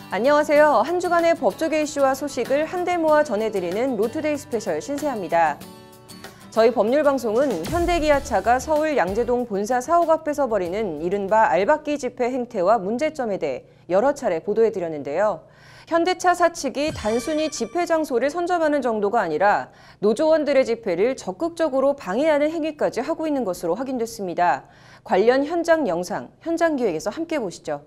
안녕하세요. 한 주간의 법조계 이슈와 소식을 한데 모아 전해드리는 로투데이 스페셜 신세아입니다. 저희 법률방송은 현대기아차가 서울 양재동 본사 사옥 앞에서 벌이는 이른바 알박기 집회 행태와 문제점에 대해 여러 차례 보도해드렸는데요. 현대차 사측이 단순히 집회 장소를 선점하는 정도가 아니라 노조원들의 집회를 적극적으로 방해하는 행위까지 하고 있는 것으로 확인됐습니다. 관련 현장 영상, 현장기획에서 함께 보시죠.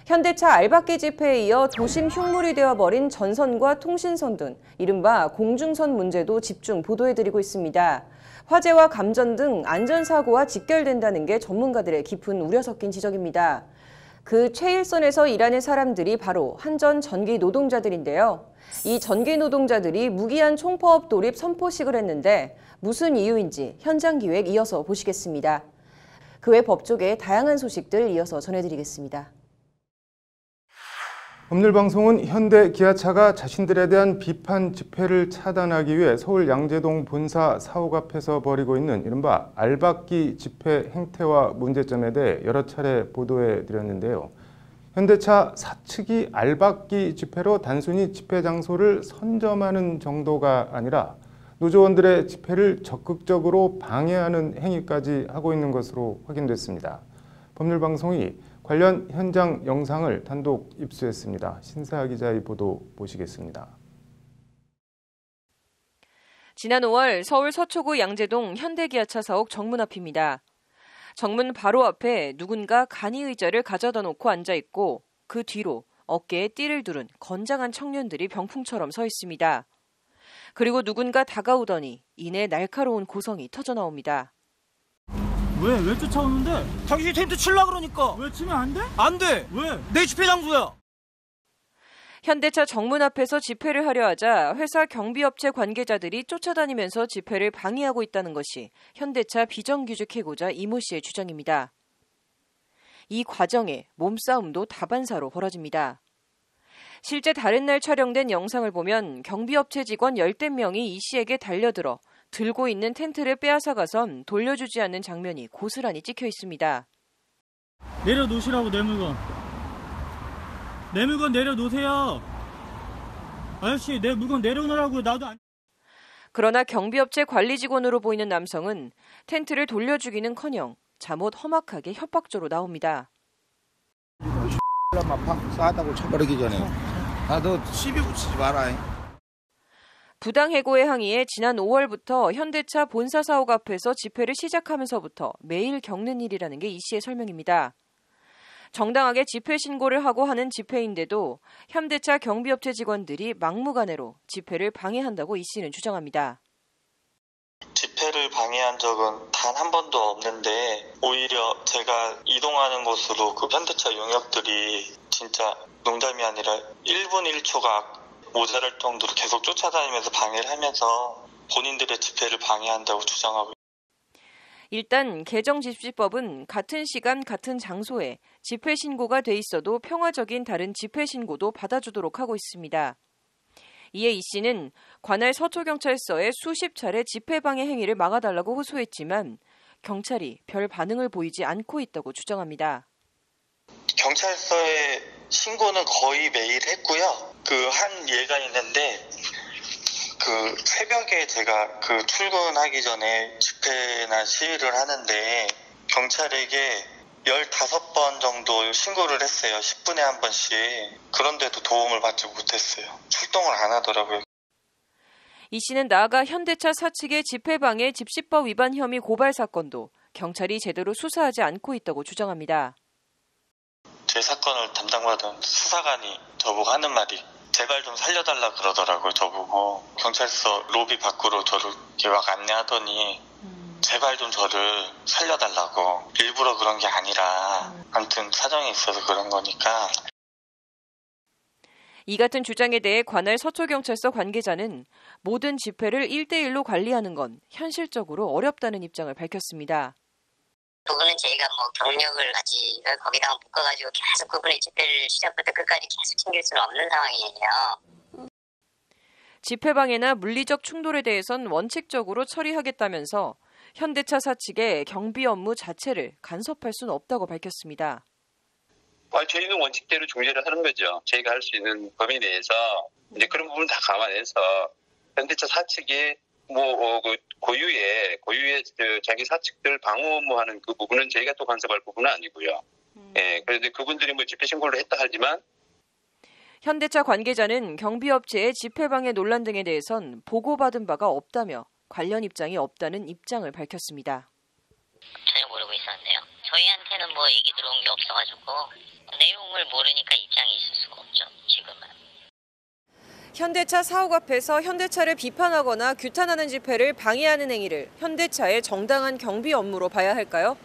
현대차 알박기 집회에 이어 도심 흉물이 되어버린 전선과 통신선 등 이른바 공중선 문제도 집중 보도해드리고 있습니다. 화재와 감전 등 안전사고와 직결된다는 게 전문가들의 깊은 우려 섞인 지적입니다. 그 최일선에서 일하는 사람들이 바로 한전 전기 노동자들인데요. 이 전기 노동자들이 무기한 총파업 돌입 선포식을 했는데 무슨 이유인지 현장 기획 이어서 보시겠습니다. 그 외 법조계의 다양한 소식들 이어서 전해드리겠습니다. 법률방송은 현대기아차가 자신들에 대한 비판 집회를 차단하기 위해 서울 양재동 본사 사옥 앞에서 벌이고 있는 이른바 알박기 집회 행태와 문제점에 대해 여러 차례 보도해드렸는데요. 현대차 사측이 알박기 집회로 단순히 집회 장소를 선점하는 정도가 아니라 노조원들의 집회를 적극적으로 방해하는 행위까지 하고 있는 것으로 확인됐습니다. 법률방송이 관련 현장 영상을 단독 입수했습니다. 신세아 기자의 보도 보시겠습니다. 지난 5월 서울 서초구 양재동 현대기아차 사옥 정문 앞입니다. 정문 바로 앞에 누군가 간이 의자를 가져다 놓고 앉아 있고 그 뒤로 어깨에 띠를 두른 건장한 청년들이 병풍처럼 서 있습니다. 그리고 누군가 다가오더니 이내 날카로운 고성이 터져 나옵니다. 왜 쫓아오는데? 당신이 텐트 칠라 그러니까. 왜 치면 안 돼? 안 돼. 왜? 내 집회 장소야. 현대차 정문 앞에서 집회를 하려 하자 회사 경비업체 관계자들이 쫓아다니면서 집회를 방해하고 있다는 것이 현대차 비정규직 해고자 이모 씨의 주장입니다. 이 과정에 몸싸움도 다반사로 벌어집니다. 실제 다른 날 촬영된 영상을 보면 경비업체 직원 10대 명이 이 씨에게 달려들어 들고 있는 텐트를 빼앗아가선 돌려주지 않는 장면이 고스란히 찍혀 있습니다. 내려놓으시라고 내 물건. 내 물건 내려놓으세요. 아저씨 내 물건 내려놓으라고. 나도 안... 그러나 경비업체 관리 직원으로 보이는 남성은 텐트를 돌려주기는커녕 잠옷 험악하게 협박조로 나옵니다. 싸다고 쳐버리기 전에 나도 시비 붙이지 마라. 부당해고의 항의에 지난 5월부터 현대차 본사 사옥 앞에서 집회를 시작하면서부터 매일 겪는 일이라는 게 이 씨의 설명입니다. 정당하게 집회 신고를 하고 하는 집회인데도 현대차 경비업체 직원들이 막무가내로 집회를 방해한다고 이 씨는 주장합니다. 집회를 방해한 적은 단 한 번도 없는데 오히려 제가 이동하는 곳으로 그 현대차 용역들이 진짜 농담이 아니라 1분 1초가 모자랄 정도로 계속 쫓아다니면서 방해를 하면서 본인들의 집회를 방해한다고 주장하고 있습니다. 일단 개정집시법은 같은 시간 같은 장소에 집회 신고가 돼 있어도 평화적인 다른 집회 신고도 받아주도록 하고 있습니다. 이에 이 씨는 관할 서초경찰서에 수십 차례 집회 방해 행위를 막아달라고 호소했지만 경찰이 별 반응을 보이지 않고 있다고 주장합니다. 경찰서에 신고는 거의 매일 했고요. 한 예가 있는데 새벽에 제가 출근하기 전에 집회나 시위를 하는데 경찰에게 15번 정도 신고를 했어요. 10분에 한 번씩. 그런데도 도움을 받지 못했어요. 출동을 안 하더라고요. 이 씨는 나아가 현대차 사측의 집회방해 집시법 위반 혐의 고발 사건도 경찰이 제대로 수사하지 않고 있다고 주장합니다. 제 사건을 담당받은 수사관이 저보고 하는 말이 제발 좀 살려달라 그러더라고요. 저보고 경찰서 로비 밖으로 저를 막 안내하더니 제발 좀 저를 살려달라고. 일부러 그런 게 아니라 아무튼 사정이 있어서 그런 거니까. 이 같은 주장에 대해 관할 서초경찰서 관계자는 모든 집회를 1대1로 관리하는 건 현실적으로 어렵다는 입장을 밝혔습니다. 그거는 저희가 경력을 같이 거기다가 묶어가지고 계속 그분의 집회를 시작부터 끝까지 계속 챙길 수는 없는 상황이에요. 집회방해나 물리적 충돌에 대해선 원칙적으로 처리하겠다면서 현대차 사측의 경비 업무 자체를 간섭할 수는 없다고 밝혔습니다. 저희는 원칙대로 중재를 하는 거죠. 저희가 할 수 있는 범위 내에서 이제 그런 부분 다 감안해서 현대차 사측의 고유의 자기 사측들 방어하는 그 부분은 저희가 또 간섭할 부분은 아니고요. 그런데 그분들이 집회 신고를 했다 하지만 현대차 관계자는 경비업체의 집회방해 논란 등에 대해선 보고받은 바가 없다며 관련 입장이 없다는 입장을 밝혔습니다. 전혀 모르고 있었는데요. 저희한테는 얘기 들어온 게 없어가지고 내용을 모르니까 입장이 있을 수가 없죠, 지금은. 현대차 사옥 앞에서 현대차를 비판하거나 규탄하는 집회를 방해하는 행위를 현대차의 정당한 경비 업무로 봐야 할까요?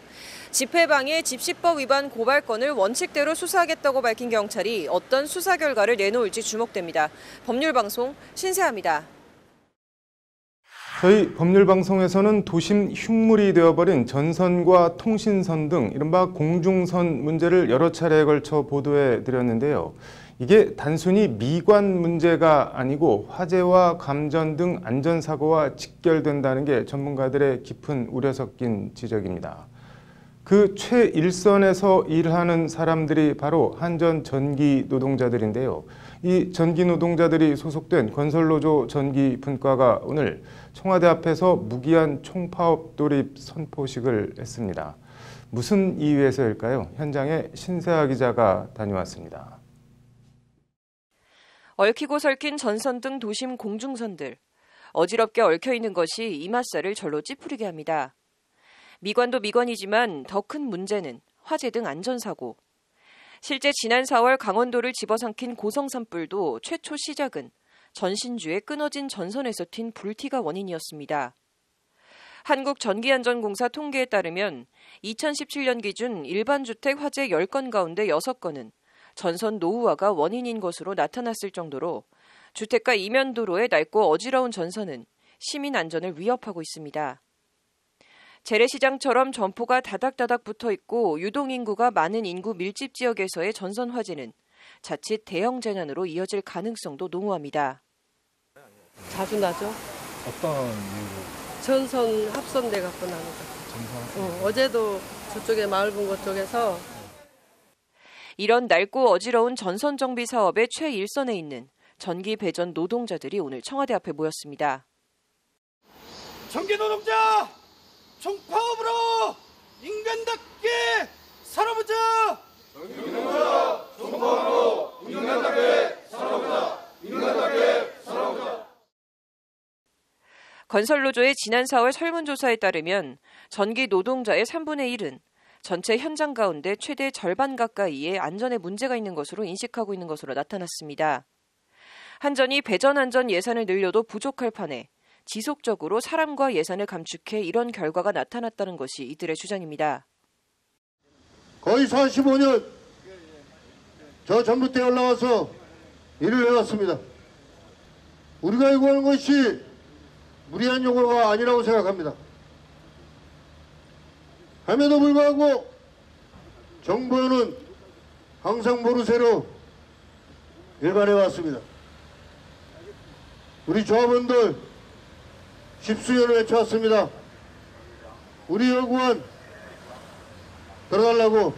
집회방해 집시법 위반 고발건을 원칙대로 수사하겠다고 밝힌 경찰이 어떤 수사 결과를 내놓을지 주목됩니다. 법률방송 신세아입니다. 저희 법률방송에서는 도심 흉물이 되어버린 전선과 통신선 등 이른바 공중선 문제를 여러 차례에 걸쳐 보도해드렸는데요. 이게 단순히 미관 문제가 아니고 화재와 감전 등 안전사고와 직결된다는 게 전문가들의 깊은 우려 섞인 지적입니다. 그 최일선에서 일하는 사람들이 바로 한전 전기 노동자들인데요. 이 전기 노동자들이 소속된 건설노조 전기 분과가 오늘 청와대 앞에서 무기한 총파업 돌입 선포식을 했습니다. 무슨 이유에서일까요? 현장에 신세아 기자가 다녀왔습니다. 얽히고 설킨 전선 등 도심 공중선들. 어지럽게 얽혀있는 것이 이맛살을 절로 찌푸리게 합니다. 미관도 미관이지만 더 큰 문제는 화재 등 안전사고. 실제 지난 4월 강원도를 집어삼킨 고성산불도 최초 시작은 전신주에 끊어진 전선에서 튄 불티가 원인이었습니다. 한국전기안전공사 통계에 따르면 2017년 기준 일반 주택 화재 10건 가운데 6건은 전선 노후화가 원인인 것으로 나타났을 정도로 주택가 이면 도로에 낡고 어지러운 전선은 시민 안전을 위협하고 있습니다. 재래시장처럼 점포가 다닥다닥 붙어있고 유동인구가 많은 인구 밀집 지역에서의 전선 화재는 자칫 대형 재난으로 이어질 가능성도 농후합니다. 자주 나죠. 어떤 이유로? 전선 합선돼 갖고 나는 거. 어제도 저쪽에 마을분고 쪽에서 이런 낡고 어지러운 전선 정비 사업의 최일선에 있는 전기 배전 노동자들이 오늘 청와대 앞에 모였습니다. 전기 노동자 총파업으로 인간답게 살아보자. 전기 노동자 총파업으로 인간답게 살아보자. 인간답게 살아보자. 건설노조의 지난 4월 설문조사에 따르면 전기 노동자의 3분의 1은 전체 현장 가운데 최대 절반 가까이에 안전에 문제가 있는 것으로 인식하고 있는 것으로 나타났습니다. 한전이 배전 안전 예산을 늘려도 부족할 판에 지속적으로 사람과 예산을 감축해 이런 결과가 나타났다는 것이 이들의 주장입니다. 거의 45년 저 전봇대에 올라와서 일을 해왔습니다. 우리가 요구하는 것이 무리한 요구가 아니라고 생각합니다. 함에도 불구하고 정부는 항상 모르쇠로 일관해왔습니다. 우리 조합원들 십수년을 외쳐왔습니다. 우리 요구안 들어달라고.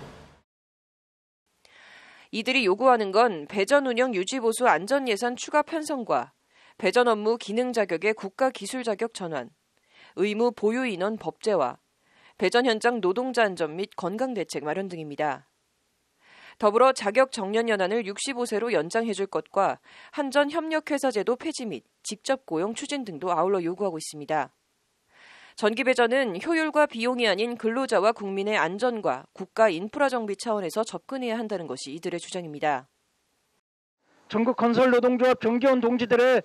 이들이 요구하는 건 배전 운영 유지 보수 안전 예산 추가 편성과 배전 업무 기능 자격의 국가 기술 자격 전환, 의무 보유 인원 법제화, 배전 현장 노동자 안전 및 건강 대책 마련 등입니다. 더불어 자격 정년 연한을 65세로 연장해줄 것과 한전 협력회사 제도 폐지 및 직접 고용 추진 등도 아울러 요구하고 있습니다. 전기 배전은 효율과 비용이 아닌 근로자와 국민의 안전과 국가 인프라 정비 차원에서 접근해야 한다는 것이 이들의 주장입니다. 전국 건설노동조합 경기원 동지들의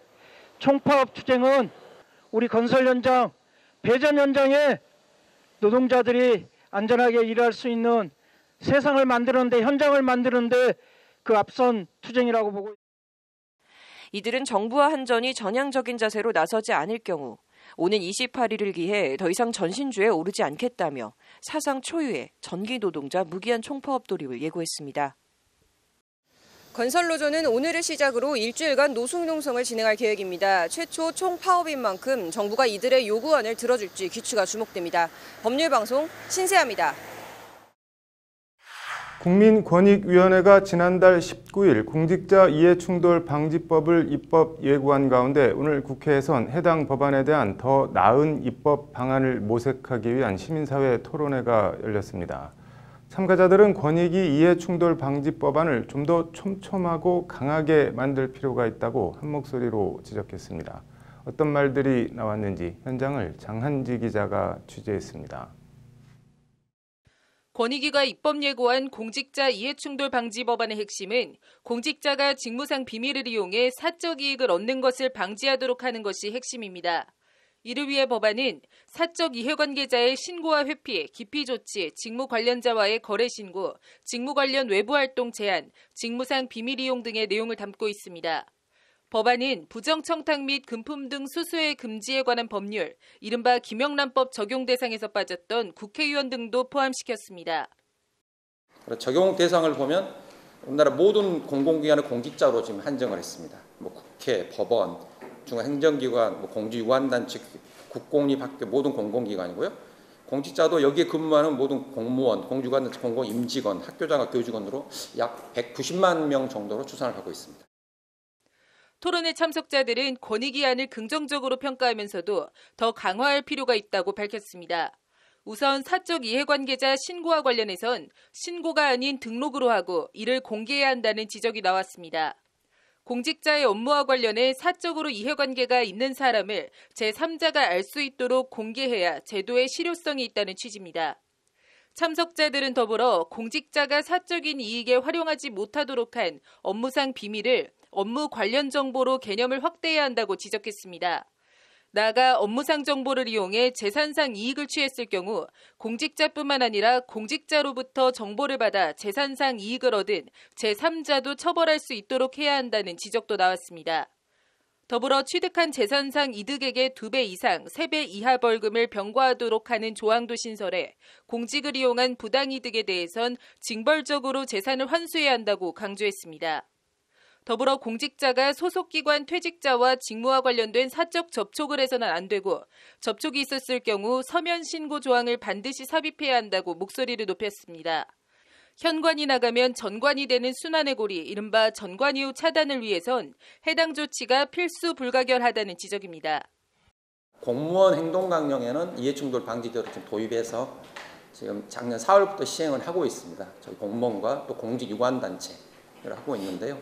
총파업 투쟁은 우리 건설 현장, 배전 현장에 노동자들이 안전하게 일할 수 있는 세상을 만드는데, 현장을 만드는데 그 앞선 투쟁이라고 보고 있습니다. 이들은 정부와 한전이 전향적인 자세로 나서지 않을 경우 오는 28일을 기해 더 이상 전신주에 오르지 않겠다며 사상 초유의 전기 노동자 무기한 총파업 돌입을 예고했습니다. 건설노조는 오늘을 시작으로 일주일간 노숙농성을 진행할 계획입니다. 최초 총파업인 만큼 정부가 이들의 요구안을 들어줄지 귀추가 주목됩니다. 법률방송 신세아입니다. 국민권익위원회가 지난달 19일 공직자 이해충돌 방지법을 입법 예고한 가운데 오늘 국회에선 해당 법안에 대한 더 나은 입법 방안을 모색하기 위한 시민사회 토론회가 열렸습니다. 참가자들은 권익위 이해충돌 방지법안을 좀 더 촘촘하고 강하게 만들 필요가 있다고 한 목소리로 지적했습니다. 어떤 말들이 나왔는지 현장을 장한지 기자가 취재했습니다. 권익위가 입법 예고한 공직자 이해충돌 방지 법안의 핵심은 공직자가 직무상 비밀을 이용해 사적 이익을 얻는 것을 방지하도록 하는 것이 핵심입니다. 이를 위해 법안은 사적 이해관계자의 신고와 회피, 기피 조치, 직무 관련자와의 거래 신고, 직무 관련 외부 활동 제한, 직무상 비밀 이용 등의 내용을 담고 있습니다. 법안은 부정청탁 및 금품 등 수수의 금지에 관한 법률, 이른바 김영란법 적용 대상에서 빠졌던 국회의원 등도 포함시켰습니다. 적용 대상을 보면 우리나라 모든 공공기관의 공직자로 지금 한정을 했습니다. 국회, 법원, 중앙행정기관, 공주유관단체, 국공립학교 모든 공공기관이고요. 공직자도 여기에 근무하는 모든 공무원, 공주관단체 공공임직원, 학교장과 교직원으로 약 190만 명 정도로 추산을 하고 있습니다. 토론회 참석자들은 권익위안을 긍정적으로 평가하면서도 더 강화할 필요가 있다고 밝혔습니다. 우선 사적 이해관계자 신고와 관련해선 신고가 아닌 등록으로 하고 이를 공개해야 한다는 지적이 나왔습니다. 공직자의 업무와 관련해 사적으로 이해관계가 있는 사람을 제3자가 알 수 있도록 공개해야 제도의 실효성이 있다는 취지입니다. 참석자들은 더불어 공직자가 사적인 이익에 활용하지 못하도록 한 업무상 비밀을 업무 관련 정보로 개념을 확대해야 한다고 지적했습니다. 나아가 업무상 정보를 이용해 재산상 이익을 취했을 경우 공직자뿐만 아니라 공직자로부터 정보를 받아 재산상 이익을 얻은 제3자도 처벌할 수 있도록 해야 한다는 지적도 나왔습니다. 더불어 취득한 재산상 이득액의 2배 이상, 3배 이하 벌금을 병과하도록 하는 조항도 신설해 공직을 이용한 부당이득에 대해선 징벌적으로 재산을 환수해야 한다고 강조했습니다. 더불어 공직자가 소속기관 퇴직자와 직무와 관련된 사적 접촉을 해서는 안 되고 접촉이 있었을 경우 서면 신고 조항을 반드시 삽입해야 한다고 목소리를 높였습니다. 현관이 나가면 전관이 되는 순환의 고리, 이른바 전관 이후 차단을 위해선 해당 조치가 필수 불가결하다는 지적입니다. 공무원 행동강령에는 이해충돌 방지제도를 좀 도입해서 지금 작년 4월부터 시행을 하고 있습니다. 저희 공무원과 또 공직유관단체를 하고 있는데요.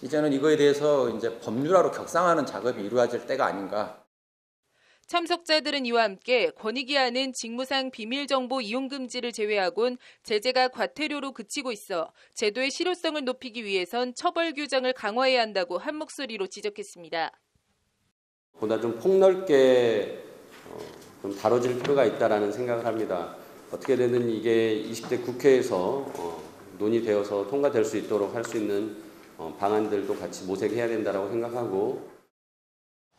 이제는 이거에 대해서 이제 법률화로 격상하는 작업이 이루어질 때가 아닌가. 참석자들은 이와 함께 권익위안은 직무상 비밀정보 이용 금지를 제외하곤 제재가 과태료로 그치고 있어 제도의 실효성을 높이기 위해선 처벌 규정을 강화해야 한다고 한 목소리로 지적했습니다. 보다 좀 폭넓게 좀 다뤄질 필요가 있다라는 생각을 합니다. 어떻게든 이게 20대 국회에서 논의되어서 통과될 수 있도록 할 수 있는 방안들도 같이 모색해야 된다고 생각하고.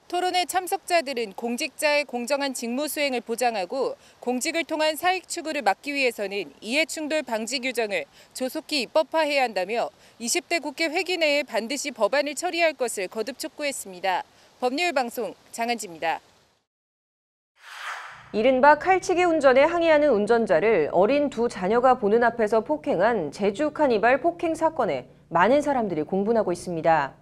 토론회 참석자들은 공직자의 공정한 직무 수행을 보장하고 공직을 통한 사익 추구를 막기 위해서는 이해충돌 방지 규정을 조속히 입법화해야 한다며 20대 국회 회기 내에 반드시 법안을 처리할 것을 거듭 촉구했습니다. 법률방송 장한지입니다. 이른바 칼치기 운전에 항의하는 운전자를 어린 두 자녀가 보는 앞에서 폭행한 제주 카니발 폭행 사건에 많은 사람들이 공분하고 있습니다.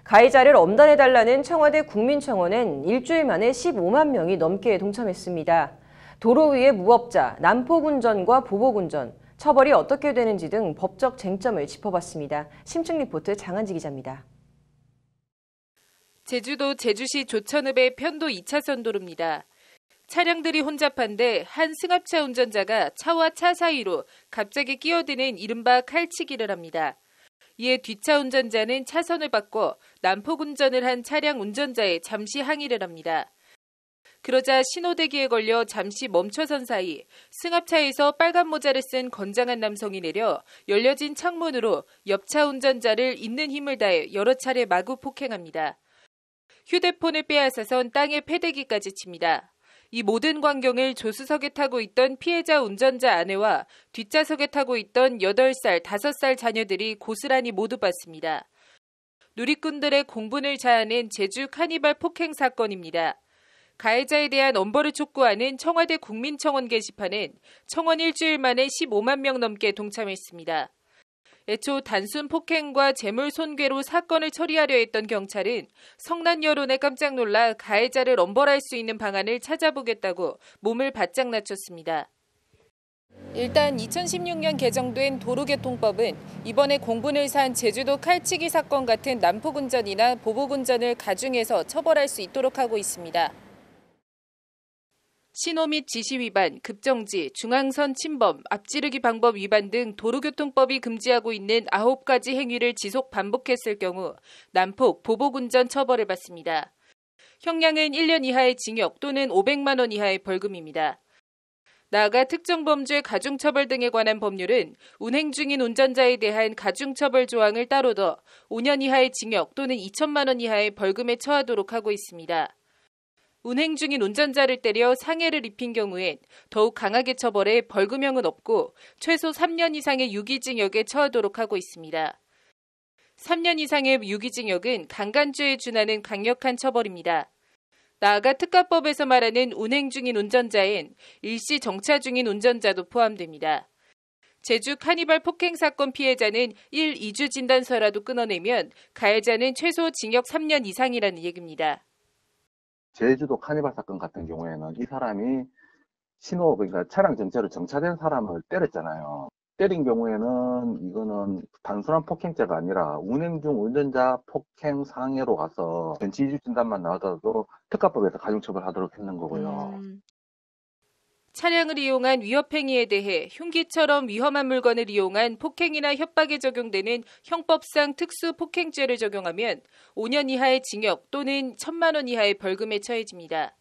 가해자를 엄단해달라는 청와대 국민청원엔 일주일 만에 15만 명이 넘게 동참했습니다. 도로 위의 무법자, 난폭운전과 보복운전, 처벌이 어떻게 되는지 등 법적 쟁점을 짚어봤습니다. 심층 리포트 장한지 기자입니다. 제주도 제주시 조천읍의 편도 2차선 도로입니다. 차량들이 혼잡한데 한 승합차 운전자가 차와 차 사이로 갑자기 끼어드는 이른바 칼치기를 합니다. 이에 뒷차 운전자는 차선을 바꿔 난폭 운전을 한 차량 운전자에 잠시 항의를 합니다. 그러자 신호대기에 걸려 잠시 멈춰선 사이 승합차에서 빨간 모자를 쓴 건장한 남성이 내려 열려진 창문으로 옆차 운전자를 있는 힘을 다해 여러 차례 마구 폭행합니다. 휴대폰을 빼앗아선 땅에 패대기까지 칩니다. 이 모든 광경을 조수석에 타고 있던 피해자 운전자 아내와 뒷좌석에 타고 있던 8살, 5살 자녀들이 고스란히 모두 봤습니다. 누리꾼들의 공분을 자아낸 제주 카니발 폭행 사건입니다. 가해자에 대한 엄벌을 촉구하는 청와대 국민청원 게시판엔 청원 일주일 만에 15만 명 넘게 동참했습니다. 애초 단순 폭행과 재물 손괴로 사건을 처리하려 했던 경찰은 성난 여론에 깜짝 놀라 가해자를 엄벌할 수 있는 방안을 찾아보겠다고 몸을 바짝 낮췄습니다. 일단 2016년 개정된 도로교통법은 이번에 공분을 산 제주도 칼치기 사건 같은 난폭운전이나 보복운전을 가중해서 처벌할 수 있도록 하고 있습니다. 신호 및 지시 위반, 급정지, 중앙선 침범, 앞지르기 방법 위반 등 도로교통법이 금지하고 있는 9가지 행위를 지속 반복했을 경우 난폭, 보복운전 처벌을 받습니다. 형량은 1년 이하의 징역 또는 500만 원 이하의 벌금입니다. 나아가 특정 범죄 가중처벌 등에 관한 법률은 운행 중인 운전자에 대한 가중처벌 조항을 따로 더 5년 이하의 징역 또는 2천만 원 이하의 벌금에 처하도록 하고 있습니다. 운행 중인 운전자를 때려 상해를 입힌 경우엔 더욱 강하게 처벌해 벌금형은 없고 최소 3년 이상의 유기징역에 처하도록 하고 있습니다. 3년 이상의 유기징역은 강간죄에 준하는 강력한 처벌입니다. 나아가 특가법에서 말하는 운행 중인 운전자엔 일시 정차 중인 운전자도 포함됩니다. 제주 카니발 폭행 사건 피해자는 1, 2주 진단서라도 끊어내면 가해자는 최소 징역 3년 이상이라는 얘기입니다. 제주도 카니발 사건 같은 경우에는 이 사람이 그러니까 차량 전체로 정차된 사람을 때렸잖아요. 때린 경우에는 이거는 단순한 폭행죄가 아니라 운행 중 운전자 폭행 상해로 가서 전치 2주 진단만 나와도 특가법에서 가중처벌하도록 했는 거고요. 차량을 이용한 위협행위에 대해 흉기처럼 위험한 물건을 이용한 폭행이나 협박에 적용되는 형법상 특수폭행죄를 적용하면 5년 이하의 징역 또는 1,000만 원 이하의 벌금에 처해집니다.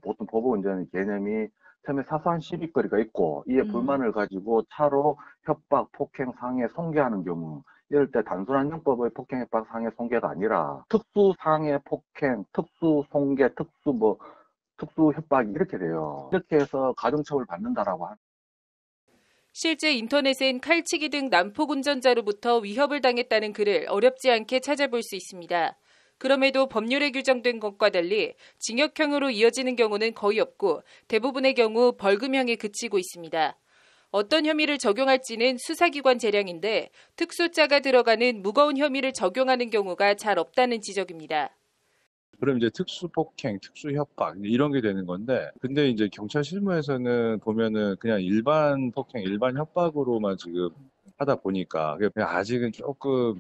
보통 보복운전의 개념이 처음에 사소한 시비거리가 있고 이에 불만을 가지고 차로 협박, 폭행, 상해, 손괴하는 경우 이럴 때 단순한 형법의 폭행, 협박, 상해, 손괴가 아니라 특수 상해, 폭행, 특수 손괴, 특수 협박이 이렇게 돼요. 이렇게 해서 가중처벌 받는다라고 합니다. 실제 인터넷엔 칼치기 등 난폭 운전자로부터 위협을 당했다는 글을 어렵지 않게 찾아볼 수 있습니다. 그럼에도 법률에 규정된 것과 달리 징역형으로 이어지는 경우는 거의 없고 대부분의 경우 벌금형에 그치고 있습니다. 어떤 혐의를 적용할지는 수사기관 재량인데 특수자가 들어가는 무거운 혐의를 적용하는 경우가 잘 없다는 지적입니다. 그럼 이제 특수폭행, 특수협박 이런 게 되는 건데, 근데 이제 경찰 실무에서는 보면은 그냥 일반 폭행, 일반 협박으로만 지금 하다 보니까 그냥 아직은 조금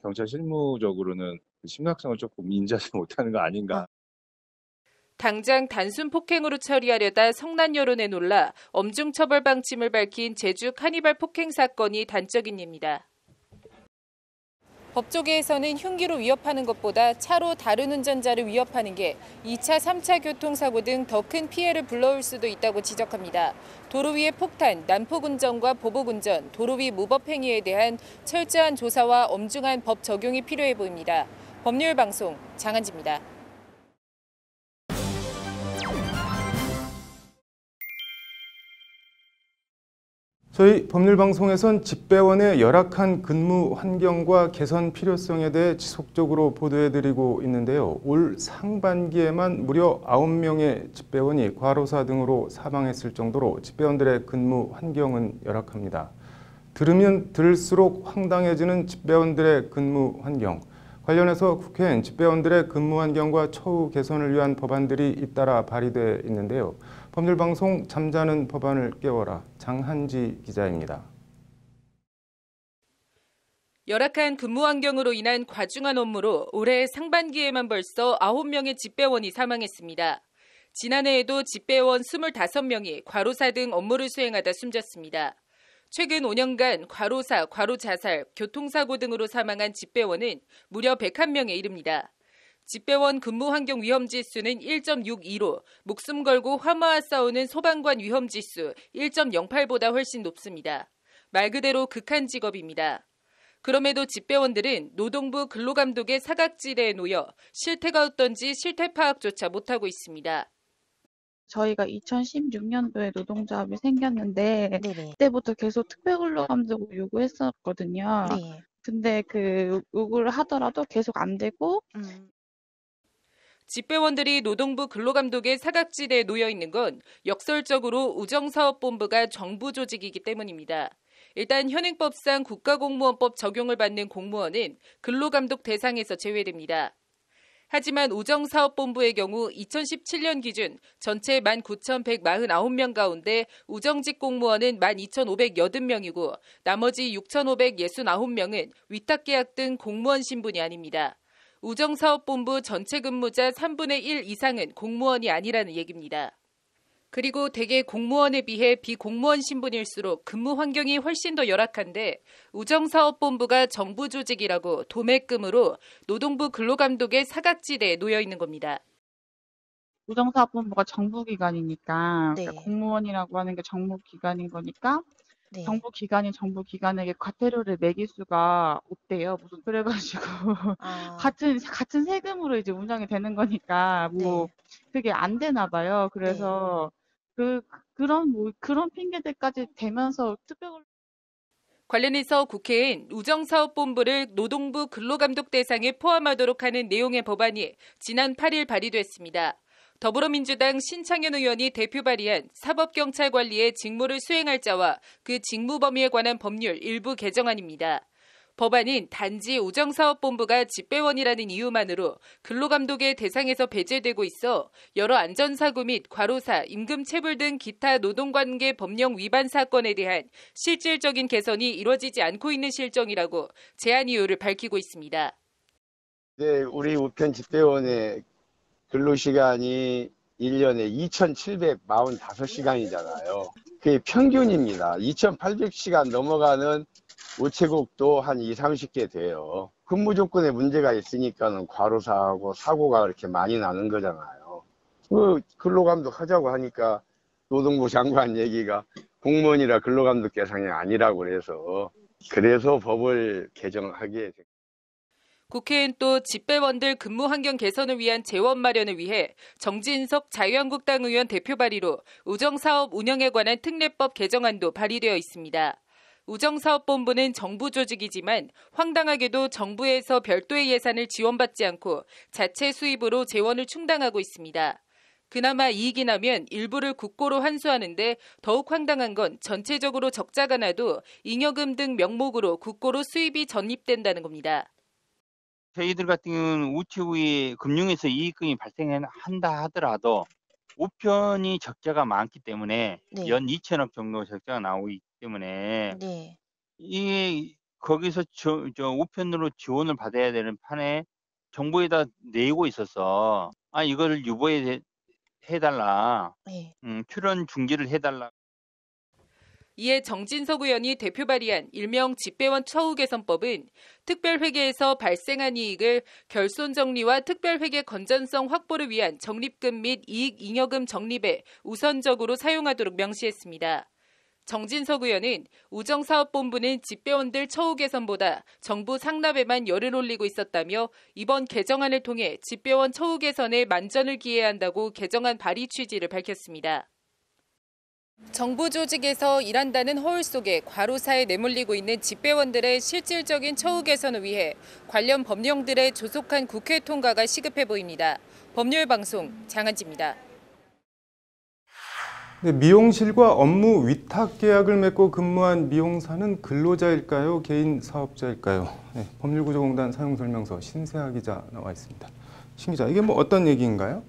경찰 실무적으로는 심각성을 조금 인지하지 못하는 거 아닌가. 당장 단순 폭행으로 처리하려다 성난 여론에 놀라 엄중 처벌 방침을 밝힌 제주 카니발 폭행 사건이 단적인 예입니다. 법조계에서는 흉기로 위협하는 것보다 차로 다른 운전자를 위협하는 게 2차, 3차 교통사고 등 더 큰 피해를 불러올 수도 있다고 지적합니다. 도로 위의 폭탄, 난폭운전과 보복운전, 도로 위 무법행위에 대한 철저한 조사와 엄중한 법 적용이 필요해 보입니다. 법률방송 장한지입니다. 저희 법률방송에선 집배원의 열악한 근무 환경과 개선 필요성에 대해 지속적으로 보도해드리고 있는데요. 올 상반기에만 무려 9명의 집배원이 과로사 등으로 사망했을 정도로 집배원들의 근무 환경은 열악합니다. 들으면 들을수록 황당해지는 집배원들의 근무 환경. 관련해서 국회엔 집배원들의 근무 환경과 처우 개선을 위한 법안들이 잇따라 발의돼 있는데요. 법률방송 잠자는 법안을 깨워라. 장한지 기자입니다. 열악한 근무 환경으로 인한 과중한 업무로 올해 상반기에만 벌써 9명의 집배원이 사망했습니다. 지난해에도 집배원 25명이 과로사 등 업무를 수행하다 숨졌습니다. 최근 5년간 과로사, 과로자살, 교통사고 등으로 사망한 집배원은 무려 101명에 이릅니다. 집배원 근무 환경 위험지수는 1.62로 목숨 걸고 화마와 싸우는 소방관 위험지수 1.08보다 훨씬 높습니다. 말 그대로 극한 직업입니다. 그럼에도 집배원들은 노동부 근로감독의 사각지대에 놓여 실태가 어떤지 실태 파악조차 못하고 있습니다. 저희가 2016년도에 노동조합이 생겼는데 그때부터 계속 특별근로감독을 요구했었거든요. 근데 그 요구를 하더라도 계속 안 되고 집배원들이 노동부 근로감독의 사각지대에 놓여 있는 건 역설적으로 우정사업본부가 정부 조직이기 때문입니다. 일단 현행법상 국가공무원법 적용을 받는 공무원은 근로감독 대상에서 제외됩니다. 하지만 우정사업본부의 경우 2017년 기준 전체 19,149명 가운데 우정직 공무원은 12,580명이고 나머지 6,569명은 위탁계약 등 공무원 신분이 아닙니다. 우정사업본부 전체 근무자 3분의 1 이상은 공무원이 아니라는 얘기입니다. 그리고 대개 공무원에 비해 비공무원 신분일수록 근무 환경이 훨씬 더 열악한데 우정사업본부가 정부 조직이라고 도매금으로 노동부 근로감독의 사각지대에 놓여 있는 겁니다. 우정사업본부가 정부기관이니까 그러니까 공무원이라고 하는 게 정부기관인 거니까 정부기관이 정부기관에게 과태료를 매길 수가 없대요. 무슨 그래가지고 같은 세금으로 이제 운영이 되는 거니까 뭐 그게 안 되나 봐요. 그래서 그런 핑계들까지 대면서 특별 관련해서 국회엔 우정사업본부를 노동부 근로감독 대상에 포함하도록 하는 내용의 법안이 지난 8일 발의됐습니다. 더불어민주당 신창현 의원이 대표 발의한 사법경찰관리의 직무를 수행할 자와 그 직무 범위에 관한 법률 일부 개정안입니다. 법안은 단지 우정사업본부가 집배원이라는 이유만으로 근로감독의 대상에서 배제되고 있어 여러 안전사고 및 과로사, 임금체불 등 기타 노동관계 법령 위반 사건에 대한 실질적인 개선이 이루어지지 않고 있는 실정이라고 제안 이유를 밝히고 있습니다. 네, 우리 우편 집배원의 근로시간이 1년에 2,745시간이잖아요. 그게 평균입니다. 2,800시간 넘어가는 우체국도 한 20, 30개 돼요. 근무 조건에 문제가 있으니까는 과로사하고 사고가 그렇게 많이 나는 거잖아요. 근로감독 하자고 하니까 노동부 장관 얘기가 공무원이라 근로감독 대상이 아니라고 그래서 법을 개정하게 됐습니다. 국회엔 또 집배원들 근무 환경 개선을 위한 재원 마련을 위해 정진석 자유한국당 의원 대표 발의로 우정사업 운영에 관한 특례법 개정안도 발의되어 있습니다. 우정사업본부는 정부 조직이지만 황당하게도 정부에서 별도의 예산을 지원받지 않고 자체 수입으로 재원을 충당하고 있습니다. 그나마 이익이 나면 일부를 국고로 환수하는데 더욱 황당한 건 전체적으로 적자가 나도 잉여금 등 명목으로 국고로 수입이 전입된다는 겁니다. 저희들 같은 경우는 우체국이 금융에서 이익금이 발생한다 하더라도 우편이 적자가 많기 때문에 연 2천억 정도 적자가 나오고 있기 때문에 이게 거기서 우편으로 지원을 받아야 되는 판에 정부에다 내고 있어서 이거를 유보해 해달라, 출연 중지를 해달라. 이에 정진석 의원이 대표 발의한 일명 집배원 처우 개선법은 특별회계에서 발생한 이익을 결손 정리와 특별회계 건전성 확보를 위한 적립금 및 이익 잉여금 적립에 우선적으로 사용하도록 명시했습니다. 정진석 의원은 우정사업본부는 집배원들 처우 개선보다 정부 상납에만 열을 올리고 있었다며 이번 개정안을 통해 집배원 처우 개선에 만전을 기해야 한다고 개정안 발의 취지를 밝혔습니다. 정부 조직에서 일한다는 허울 속에 과로사에 내몰리고 있는 집배원들의 실질적인 처우 개선을 위해 관련 법령들의 조속한 국회 통과가 시급해 보입니다. 법률방송 장한지입니다. 네, 미용실과 업무 위탁 계약을 맺고 근무한 미용사는 근로자일까요? 개인 사업자일까요? 네, 법률구조공단 사용설명서 신세아 기자 나와 있습니다. 신 기자, 이게 뭐 어떤 얘기인가요?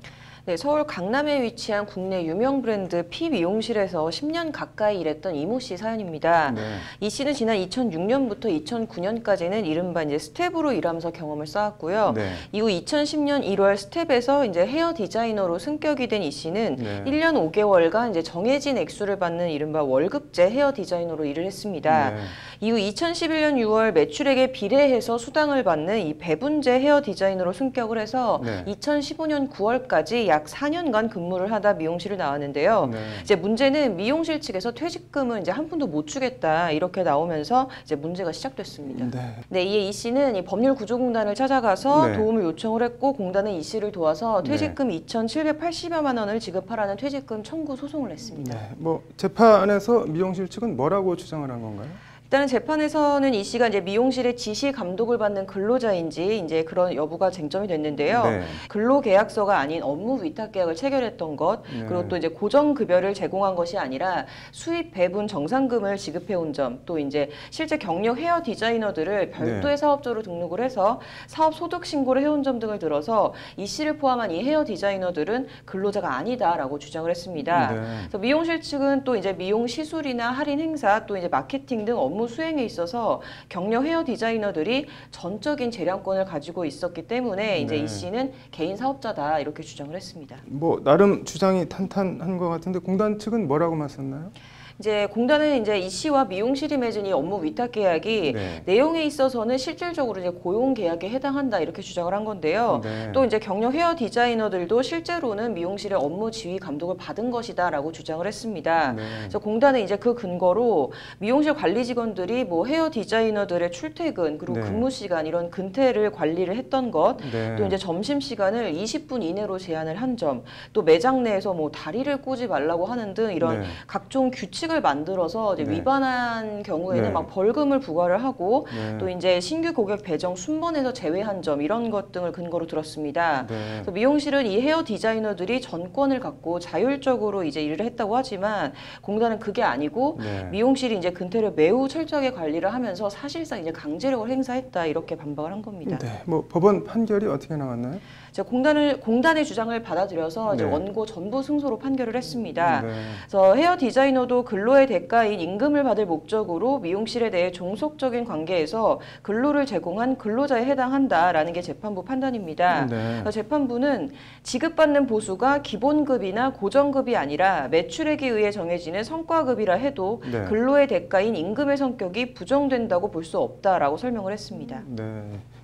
네, 서울 강남에 위치한 국내 유명 브랜드 피미용실에서 10년 가까이 일했던 이모 씨 사연입니다. 이 씨는 지난 2006년부터 2009년까지는 이른바 이제 스텝으로 일하면서 경험을 쌓았고요. 이후 2010년 1월 스텝에서 이제 헤어 디자이너로 승격이 된 이 씨는 1년 5개월간 이제 정해진 액수를 받는 이른바 월급제 헤어 디자이너로 일을 했습니다. 이후 2011년 6월 매출액에 비례해서 수당을 받는 이 배분제 헤어 디자이너로 승격을 해서 2015년 9월까지 약 4년간 근무를 하다 미용실을 나왔는데요. 이제 문제는 미용실 측에서 퇴직금을 이제 한 푼도 못 주겠다 이렇게 나오면서 이제 문제가 시작됐습니다. 네, 이에 이 씨는 이 법률구조공단을 찾아가서 도움을 요청을 했고 공단은 이 씨를 도와서 퇴직금 2,780여만 원을 지급하라는 퇴직금 청구 소송을 냈습니다. 뭐 재판에서 미용실 측은 뭐라고 주장을 한 건가요? 일단은 재판에서는 이 씨가 이제 미용실의 지시 감독을 받는 근로자인지 이제 그런 여부가 쟁점이 됐는데요. 네. 근로계약서가 아닌 업무 위탁 계약을 체결했던 것, 네. 그리고 또 이제 고정 급여를 제공한 것이 아니라 수입 배분 정산금을 지급해 온 점, 또 이제 실제 경력 헤어 디자이너들을 별도의 네. 사업자로 등록을 해서 사업 소득 신고를 해온 점 등을 들어서 이 씨를 포함한 이 헤어 디자이너들은 근로자가 아니다라고 주장을 했습니다. 네. 그래서 미용실 측은 또 이제 미용 시술이나 할인 행사, 또 이제 마케팅 등 업무 수행에 있어서 경력 헤어 디자이너들이 전적인 재량권을 가지고 있었기 때문에 이제 네. 이 씨는 개인 사업자다 이렇게 주장을 했습니다. 뭐 나름 주장이 탄탄한 것 같은데 공단 측은 뭐라고 맞섰나요? 이제 공단은 이제 이 씨와 미용실이 맺은 이 업무 위탁 계약이 네. 내용에 있어서는 실질적으로 이제 고용 계약에 해당한다 이렇게 주장을 한 건데요. 네. 또 이제 경력 헤어 디자이너들도 실제로는 미용실의 업무 지휘 감독을 받은 것이다라고 주장을 했습니다. 네. 그래서 공단은 이제 그 근거로 미용실 관리 직원들이 뭐 헤어 디자이너들의 출퇴근 그리고 네. 근무 시간 이런 근태를 관리를 했던 것, 네. 또 이제 점심 시간을 20분 이내로 제한을 한 점, 또 매장 내에서 뭐 다리를 꼬지 말라고 하는 등 이런 네. 각종 규칙을 만들어서 이제 네. 위반한 경우에는 네. 막 벌금을 부과를 하고 네. 또 이제 신규 고객 배정 순번에서 제외한 점 이런 것 등을 근거로 들었습니다. 네. 그래서 미용실은 이 헤어 디자이너들이 전권을 갖고 자율적으로 이제 일을 했다고 하지만 공단은 그게 아니고 네. 미용실이 이제 근태를 매우 철저하게 관리를 하면서 사실상 이제 강제력을 행사했다 이렇게 반박을 한 겁니다. 네. 뭐 법원 판결이 어떻게 나왔나요? 제가 공단의 주장을 받아들여서 이제 네. 원고 전부 승소로 판결을 했습니다. 네. 그래서 헤어 디자이너도 근로의 대가인 임금을 받을 목적으로 미용실에 대해 종속적인 관계에서 근로를 제공한 근로자에 해당한다라는 게 재판부 판단입니다. 네. 그래서 재판부는 지급받는 보수가 기본급이나 고정급이 아니라 매출액에 의해 정해지는 성과급이라 해도 네. 근로의 대가인 임금의 성격이 부정된다고 볼 수 없다라고 설명을 했습니다. 네.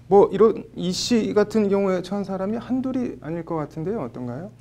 뭐 이런 이 씨 같은 경우에 처한 사람이 한둘이 아닐 것 같은데요. 어떤가요?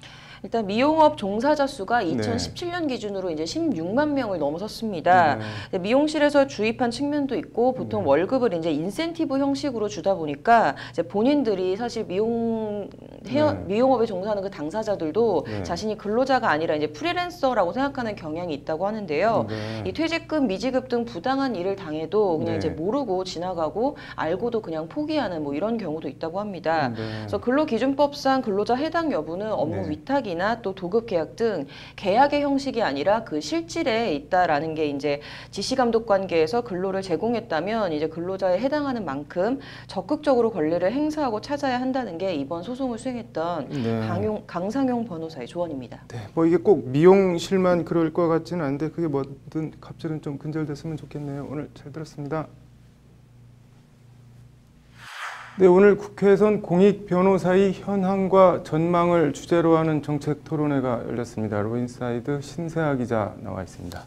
일단 미용업 종사자 수가 2017년 기준으로 이제 16만 명을 넘어섰습니다. 네. 미용실에서 주입한 측면도 있고 보통 월급을 이제 인센티브 형식으로 주다 보니까 이제 본인들이 사실 미용업에 종사하는 그 당사자들도 네. 자신이 근로자가 아니라 이제 프리랜서라고 생각하는 경향이 있다고 하는데요. 네. 이 퇴직금, 미지급 등 부당한 일을 당해도 그냥 네. 이제 모르고 지나가고 알고도 그냥 포기하는 뭐 이런 경우도 있다고 합니다. 네. 그래서 근로기준법상 근로자 해당 여부는 업무 네. 위탁이나 또 도급 계약 등 계약의 형식이 아니라 그 실질에 있다라는 게 이제 지시 감독 관계에서 근로를 제공했다면 이제 근로자에 해당하는 만큼 적극적으로 권리를 행사하고 찾아야 한다는 게 이번 소송을 수행했던 네. 강상용 변호사의 조언입니다. 네. 뭐 이게 꼭 미용실만 그럴 것 같지는 않은데 그게 뭐든 갑질은 좀 근절됐으면 좋겠네요. 오늘 잘 들었습니다. 네, 오늘 국회에선 공익 변호사의 현황과 전망을 주제로 하는 정책 토론회가 열렸습니다. 로인사이드 신세아 기자 나와 있습니다.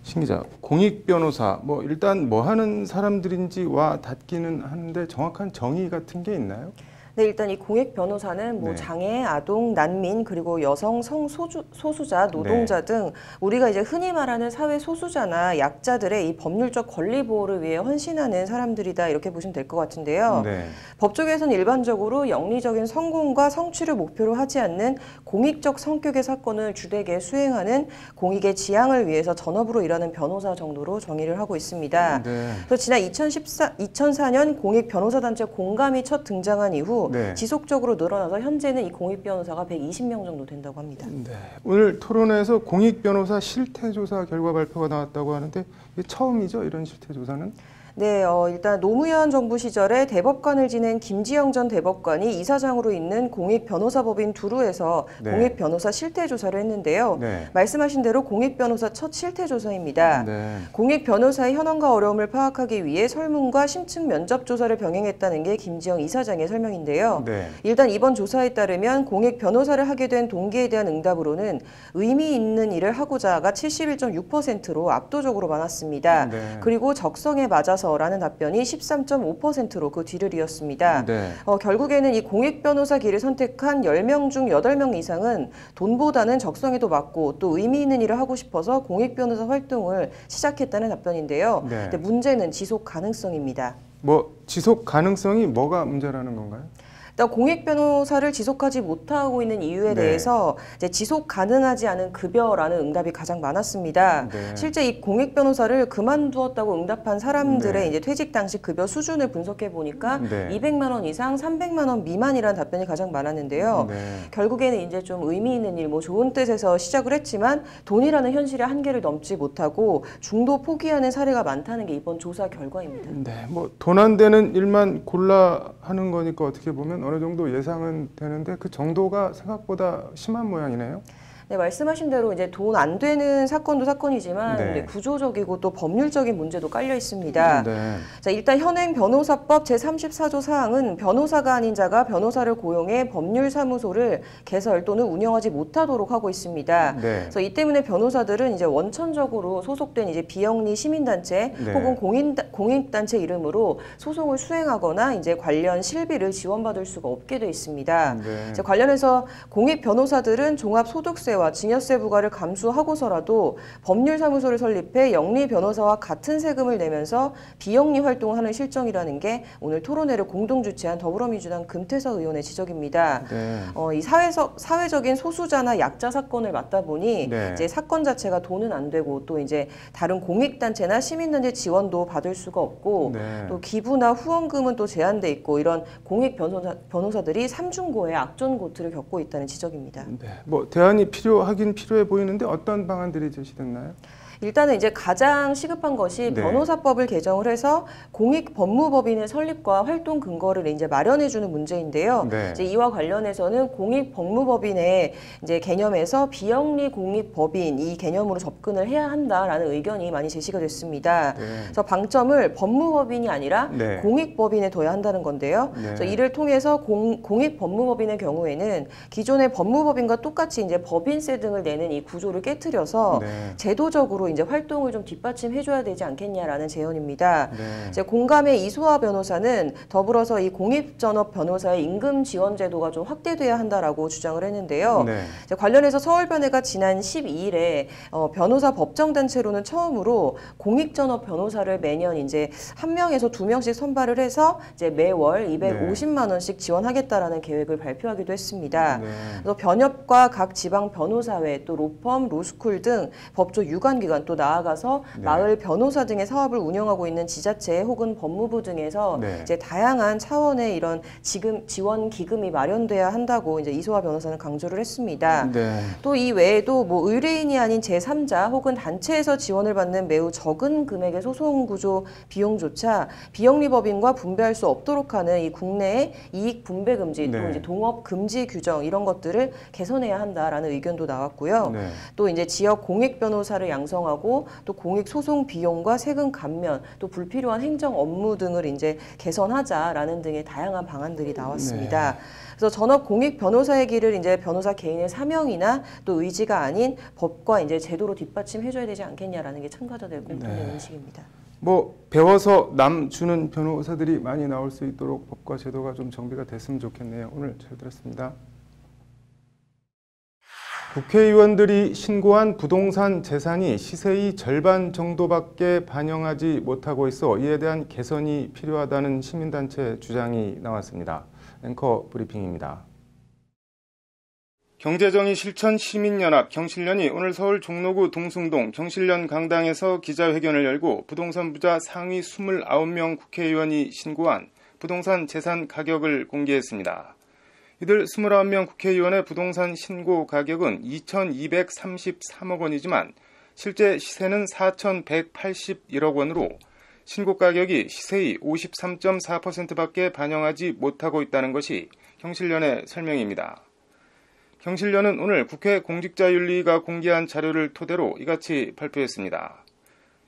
신 기자, 공익 변호사 뭐 일단 뭐 하는 사람들인지와 닿기는 하는데 정확한 정의 같은 게 있나요? 네, 일단 이 공익 변호사는 뭐 네. 장애, 아동, 난민, 그리고 여성, 소수자, 노동자 네. 등 우리가 이제 흔히 말하는 사회 소수자나 약자들의 이 법률적 권리 보호를 위해 헌신하는 사람들이다 이렇게 보시면 될 것 같은데요. 네. 법조계에서는 일반적으로 영리적인 성공과 성취를 목표로 하지 않는 공익적 성격의 사건을 주되게 수행하는 공익의 지향을 위해서 전업으로 일하는 변호사 정도로 정의를 하고 있습니다. 네. 그래서 지난 2004년 공익 변호사 단체 공감이 첫 등장한 이후 네. 지속적으로 늘어나서 현재는 이 공익 변호사가 120명 정도 된다고 합니다. 네. 오늘 토론회에서 공익 변호사 실태조사 결과 발표가 나왔다고 하는데 이게 처음이죠? 이런 실태조사는? 네, 일단 노무현 정부 시절에 대법관을 지낸 김지영 전 대법관이 이사장으로 있는 공익변호사법인 두루에서 네. 공익변호사 실태조사를 했는데요. 네. 말씀하신 대로 공익변호사 첫 실태조사입니다. 네. 공익변호사의 현황과 어려움을 파악하기 위해 설문과 심층 면접조사를 병행했다는 게 김지영 이사장의 설명인데요. 네. 일단 이번 조사에 따르면 공익변호사를 하게 된 동기에 대한 응답으로는 의미 있는 일을 하고자가 71.6%로 압도적으로 많았습니다. 네. 그리고 적성에 맞아서 라는 답변이 13.5%로 그 뒤를 이었습니다. 네. 결국에는 이 공익변호사 길을 선택한 10명 중 8명 이상은 돈보다는 적성에도 맞고 또 의미 있는 일을 하고 싶어서 공익변호사 활동을 시작했다는 답변인데요. 네. 근데 문제는 지속 가능성입니다. 뭐 지속 가능성이 뭐가 문제라는 건가요? 일단 공익 변호사를 지속하지 못하고 있는 이유에 대해서 이제 지속 가능하지 않은 급여라는 응답이 가장 많았습니다. 실제 이 공익 변호사를 그만두었다고 응답한 사람들의 이제 퇴직 당시 급여 수준을 분석해 보니까 200만 원 이상, 300만 원 미만이라는 답변이 가장 많았는데요. 결국에는 이제 좀 의미 있는 일, 뭐 좋은 뜻에서 시작을 했지만 돈이라는 현실의 한계를 넘지 못하고 중도 포기하는 사례가 많다는 게 이번 조사 결과입니다. 네, 뭐 돈 안 되는 일만 골라 하는 거니까 어떻게 보면 어느 정도 예상은 되는데 그 정도가 생각보다 심한 모양이네요. 네, 말씀하신 대로 이제 돈 안 되는 사건도 사건이지만 이제 구조적이고 또 법률적인 문제도 깔려 있습니다. 자, 일단 현행 변호사법 제34조 사항은 변호사가 아닌 자가 변호사를 고용해 법률사무소를 개설 또는 운영하지 못하도록 하고 있습니다. 그래서 이 때문에 변호사들은 이제 원천적으로 소속된 이제 비영리 시민단체 혹은 공익단체 이름으로 소송을 수행하거나 이제 관련 실비를 지원받을 수가 없게 돼 있습니다. 관련해서 공익 변호사들은 종합소득세와 증여세 부과를 감수하고서라도 법률사무소를 설립해 영리 변호사와 같은 세금을 내면서 비영리 활동을 하는 실정이라는 게 오늘 토론회를 공동 주최한 더불어민주당 금태섭 의원의 지적입니다. 이 사회적인 소수자나 약자 사건을 맡다 보니 이제 사건 자체가 돈은 안 되고 또 이제 다른 공익단체나 시민단체 지원도 받을 수가 없고 또 기부나 후원금은 또 제한돼 있고 이런 공익 변호사들이 삼중고의 악전고투를 겪고 있다는 지적입니다. 뭐 대안이 필요하긴 필요해 보이는데 어떤 방안들이 제시됐나요? 일단은 이제 가장 시급한 것이 변호사법을 개정을 해서 공익법무법인의 설립과 활동 근거를 이제 마련해주는 문제인데요. 이제 이와 관련해서는 공익법무법인의 이제 개념에서 비영리 공익법인 이 개념으로 접근을 해야 한다라는 의견이 많이 제시가 됐습니다. 그래서 방점을 법무법인이 아니라 공익법인에 둬야 한다는 건데요. 그래서 이를 통해서 공익법무법인의 경우에는 기존의 법무법인과 똑같이 이제 법인세 등을 내는 이 구조를 깨트려서 제도적으로 이제 활동을 좀 뒷받침해줘야 되지 않겠냐라는 제언입니다. 이제 공감의 이소아 변호사는 더불어서 이 공익전업 변호사의 임금 지원 제도가 좀 확대돼야 한다라고 주장을 했는데요. 이제 관련해서 서울변회가 지난 12일에 변호사 법정단체로는 처음으로 공익전업 변호사를 매년 이제 1명에서 2명씩 선발을 해서 이제 매월 250만 원씩 지원하겠다라는 계획을 발표하기도 했습니다. 그래서 변협과 각 지방 변호사회 또 로펌, 로스쿨 등 법조 유관기관 또 나아가서 마을 변호사 등의 사업을 운영하고 있는 지자체 혹은 법무부 등에서 이제 다양한 차원의 이런 지원 기금이 마련돼야 한다고 이제 이소아 변호사는 강조를 했습니다. 또 이 외에도 뭐 의뢰인이 아닌 제3자 혹은 단체에서 지원을 받는 매우 적은 금액의 소송 구조 비용조차 비영리법인과 분배할 수 없도록 하는 이 국내의 이익 분배 금지 또 이제 동업 금지 규정 이런 것들을 개선해야 한다라는 의견도 나왔고요. 또 이제 지역 공익 변호사를 양성하고 또 공익 소송 비용과 세금 감면 또 불필요한 행정 업무 등을 이제 개선하자라는 등의 다양한 방안들이 나왔습니다. 그래서 전업 공익 변호사의 길을 이제 변호사 개인의 사명이나 또 의지가 아닌 법과 이제 제도로 뒷받침해줘야 되지 않겠냐라는 게 참가자들의 공통된 인식입니다. 뭐 배워서 남 주는 변호사들이 많이 나올 수 있도록 법과 제도가 좀 정비가 됐으면 좋겠네요. 오늘 잘 들었습니다. 국회의원들이 신고한 부동산 재산이 시세의 절반 정도밖에 반영하지 못하고 있어 이에 대한 개선이 필요하다는 시민단체 주장이 나왔습니다. 앵커 브리핑입니다. 경제정의 실천 시민연합 경실련이 오늘 서울 종로구 동숭동 경실련 강당에서 기자회견을 열고 부동산 부자 상위 29명 국회의원이 신고한 부동산 재산 가격을 공개했습니다. 이들 29명 국회의원의 부동산 신고 가격은 2,233억 원이지만 실제 시세는 4,181억 원으로 신고 가격이 시세의 53.4%밖에 반영하지 못하고 있다는 것이 경실련의 설명입니다. 경실련은 오늘 국회 공직자윤리위가 공개한 자료를 토대로 이같이 발표했습니다.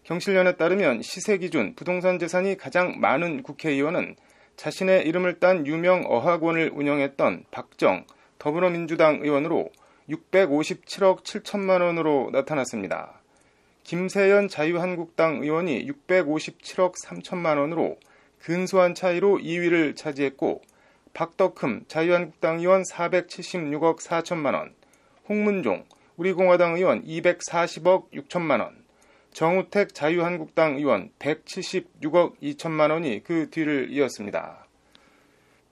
경실련에 따르면 시세 기준 부동산 재산이 가장 많은 국회의원은 자신의 이름을 딴 유명 어학원을 운영했던 박정 더불어민주당 의원으로 657억 7천만 원으로 나타났습니다. 김세연 자유한국당 의원이 657억 3천만 원으로 근소한 차이로 2위를 차지했고 박덕흠 자유한국당 의원 476억 4천만 원, 홍문종 우리공화당 의원 240억 6천만 원, 정우택 자유한국당 의원 176억 2천만 원이 그 뒤를 이었습니다.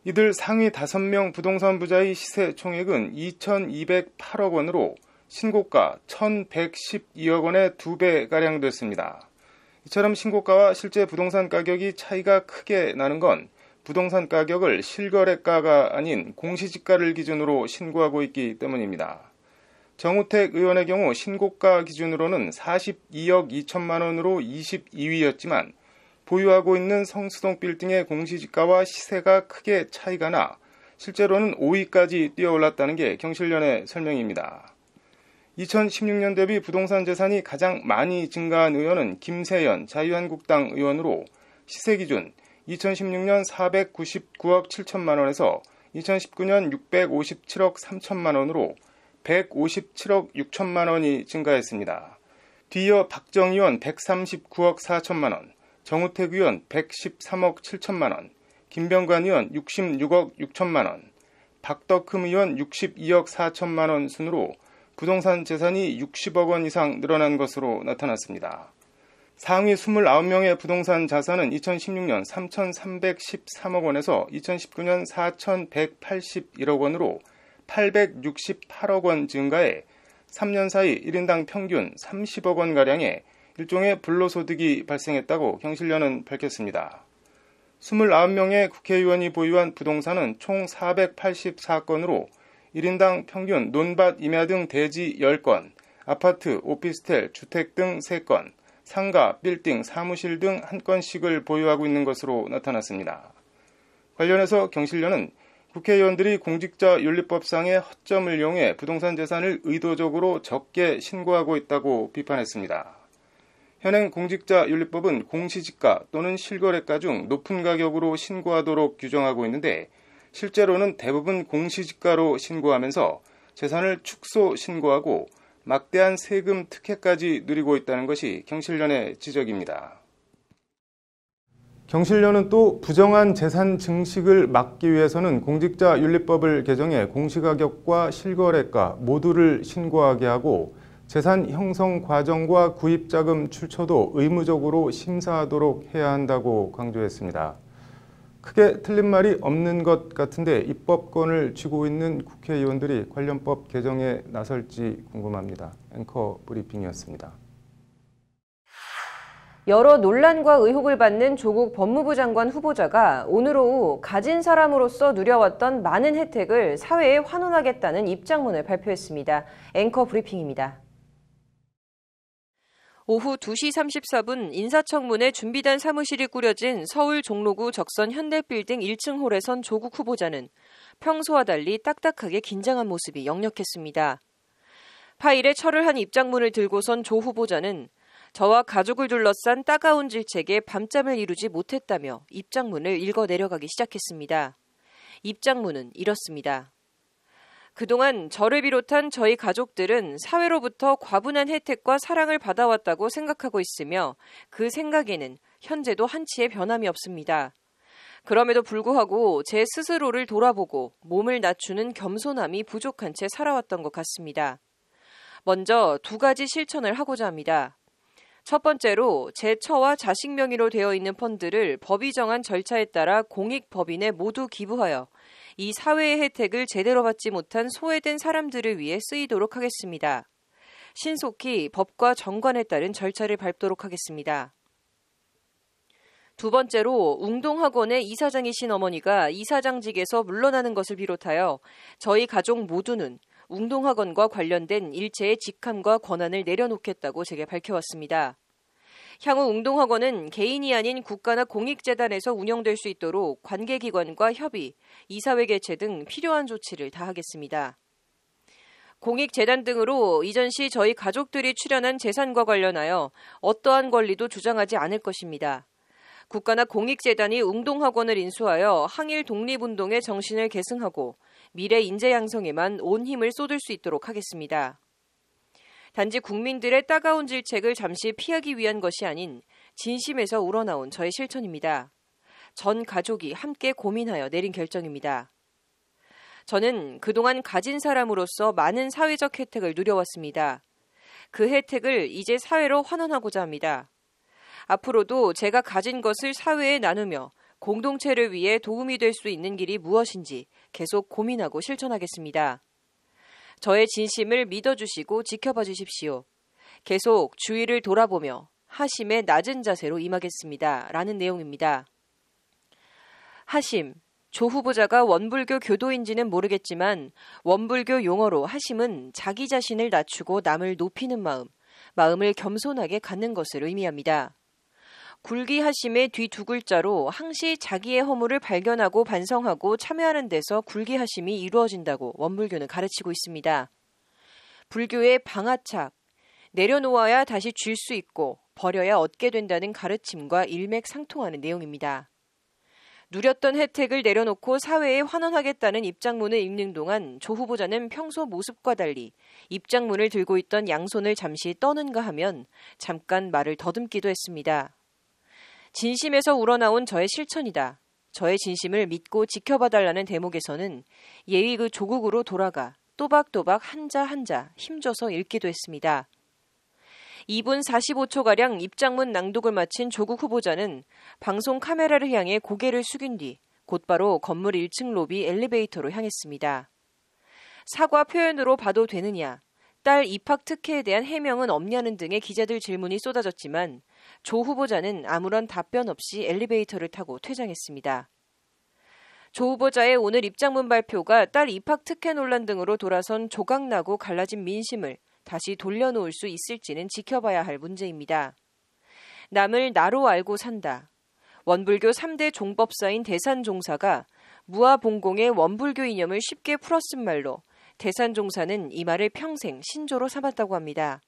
이들 상위 5명 부동산 부자의 시세 총액은 2,208억 원으로 신고가 1,112억 원의 2배가량 됐습니다. 이처럼 신고가와 실제 부동산 가격이 차이가 크게 나는 건 부동산 가격을 실거래가가 아닌 공시지가를 기준으로 신고하고 있기 때문입니다. 정우택 의원의 경우 신고가 기준으로는 42억 2천만 원으로 22위였지만 보유하고 있는 성수동 빌딩의 공시지가와 시세가 크게 차이가 나 실제로는 5위까지 뛰어올랐다는 게 경실련의 설명입니다. 2016년 대비 부동산 재산이 가장 많이 증가한 의원은 김세연 자유한국당 의원으로 시세 기준 2016년 499억 7천만 원에서 2019년 657억 3천만 원으로 157억 6천만 원이 증가했습니다. 뒤이어 박정 의원 139억 4천만 원, 정우택 의원 113억 7천만 원, 김병관 의원 66억 6천만 원, 박덕흠 의원 62억 4천만 원 순으로 부동산 재산이 60억 원 이상 늘어난 것으로 나타났습니다. 상위 29명의 부동산 자산은 2016년 3,313억 원에서 2019년 4,181억 원으로 868억 원 증가해 3년 사이 1인당 평균 30억 원가량의 일종의 불로소득이 발생했다고 경실련은 밝혔습니다. 29명의 국회의원이 보유한 부동산은 총 484건으로 1인당 평균 논밭 임야 등 대지 10건, 아파트, 오피스텔, 주택 등 3건, 상가, 빌딩, 사무실 등 1건씩을 보유하고 있는 것으로 나타났습니다. 관련해서 경실련은 국회의원들이 공직자윤리법상의 허점을 이용해 부동산 재산을 의도적으로 적게 신고하고 있다고 비판했습니다. 현행 공직자윤리법은 공시지가 또는 실거래가 중 높은 가격으로 신고하도록 규정하고 있는데 실제로는 대부분 공시지가로 신고하면서 재산을 축소 신고하고 막대한 세금 특혜까지 누리고 있다는 것이 경실련의 지적입니다. 경실련은 또 부정한 재산 증식을 막기 위해서는 공직자윤리법을 개정해 공시가격과 실거래가 모두를 신고하게 하고 재산 형성 과정과 구입자금 출처도 의무적으로 심사하도록 해야 한다고 강조했습니다. 크게 틀린 말이 없는 것 같은데 입법권을 쥐고 있는 국회의원들이 관련 법 개정에 나설지 궁금합니다. 앵커 브리핑이었습니다. 여러 논란과 의혹을 받는 조국 법무부 장관 후보자가 오늘 오후 가진 사람으로서 누려왔던 많은 혜택을 사회에 환원하겠다는 입장문을 발표했습니다. 앵커 브리핑입니다. 오후 2시 34분 인사청문회 준비단 사무실이 꾸려진 서울 종로구 적선 현대빌딩 1층 홀에선 조국 후보자는 평소와 달리 딱딱하게 긴장한 모습이 역력했습니다. 파일에 철을 한 입장문을 들고선 조 후보자는 저와 가족을 둘러싼 따가운 질책에 밤잠을 이루지 못했다며 입장문을 읽어 내려가기 시작했습니다. 입장문은 이렇습니다. 그동안 저를 비롯한 저희 가족들은 사회로부터 과분한 혜택과 사랑을 받아왔다고 생각하고 있으며 그 생각에는 현재도 한치의 변함이 없습니다. 그럼에도 불구하고 제 스스로를 돌아보고 몸을 낮추는 겸손함이 부족한 채 살아왔던 것 같습니다. 먼저 2가지 실천을 하고자 합니다. 첫 번째로 제 처와 자식 명의로 되어 있는 펀드를 법이 정한 절차에 따라 공익법인에 모두 기부하여 이 사회의 혜택을 제대로 받지 못한 소외된 사람들을 위해 쓰이도록 하겠습니다. 신속히 법과 정관에 따른 절차를 밟도록 하겠습니다. 두 번째로 웅동학원의 이사장이신 어머니가 이사장직에서 물러나는 것을 비롯하여 저희 가족 모두는 웅동학원과 관련된 일체의 직함과 권한을 내려놓겠다고 제게 밝혀왔습니다. 향후 웅동학원은 개인이 아닌 국가나 공익재단에서 운영될 수 있도록 관계기관과 협의, 이사회 개최 등 필요한 조치를 다하겠습니다. 공익재단 등으로 이전 시 저희 가족들이 출연한 재산과 관련하여 어떠한 권리도 주장하지 않을 것입니다. 국가나 공익재단이 웅동학원을 인수하여 항일 독립운동의 정신을 계승하고 미래 인재 양성에만 온 힘을 쏟을 수 있도록 하겠습니다. 단지 국민들의 따가운 질책을 잠시 피하기 위한 것이 아닌 진심에서 우러나온 저의 실천입니다. 전 가족이 함께 고민하여 내린 결정입니다. 저는 그동안 가진 사람으로서 많은 사회적 혜택을 누려왔습니다. 그 혜택을 이제 사회로 환원하고자 합니다. 앞으로도 제가 가진 것을 사회에 나누며 공동체를 위해 도움이 될 수 있는 길이 무엇인지 계속 고민하고 실천하겠습니다. 저의 진심을 믿어주시고 지켜봐 주십시오. 계속 주위를 돌아보며 하심의 낮은 자세로 임하겠습니다. 라는 내용입니다. 하심, 조 후보자가 원불교 교도인지는 모르겠지만 원불교 용어로 하심은 자기 자신을 낮추고 남을 높이는 마음을 겸손하게 갖는 것을 의미합니다. 굴기하심의 뒤 두 글자로 항시 자기의 허물을 발견하고 반성하고 참여하는 데서 굴기하심이 이루어진다고 원불교는 가르치고 있습니다. 불교의 방아착, 내려놓아야 다시 쥘 수 있고 버려야 얻게 된다는 가르침과 일맥상통하는 내용입니다. 누렸던 혜택을 내려놓고 사회에 환원하겠다는 입장문을 읽는 동안 조 후보자는 평소 모습과 달리 입장문을 들고 있던 양손을 잠시 떠는가 하면 잠깐 말을 더듬기도 했습니다. 진심에서 우러나온 저의 실천이다. 저의 진심을 믿고 지켜봐달라는 대목에서는 예의 그 조국으로 돌아가 또박또박 한자 한자 힘줘서 읽기도 했습니다. 2분 45초가량 입장문 낭독을 마친 조국 후보자는 방송 카메라를 향해 고개를 숙인 뒤 곧바로 건물 1층 로비 엘리베이터로 향했습니다. 사과 표현으로 봐도 되느냐, 딸 입학 특혜에 대한 해명은 없냐는 등의 기자들 질문이 쏟아졌지만 조 후보자는 아무런 답변 없이 엘리베이터를 타고 퇴장했습니다. 조 후보자의 오늘 입장문 발표가 딸 입학 특혜 논란 등으로 돌아선 조각나고 갈라진 민심을 다시 돌려놓을 수 있을지는 지켜봐야 할 문제입니다. 남을 나로 알고 산다. 원불교 3대 종법사인 대산종사가 무아봉공의 원불교 이념을 쉽게 풀어쓴 말로 대산종사는 이 말을 평생 신조로 삼았다고 합니다.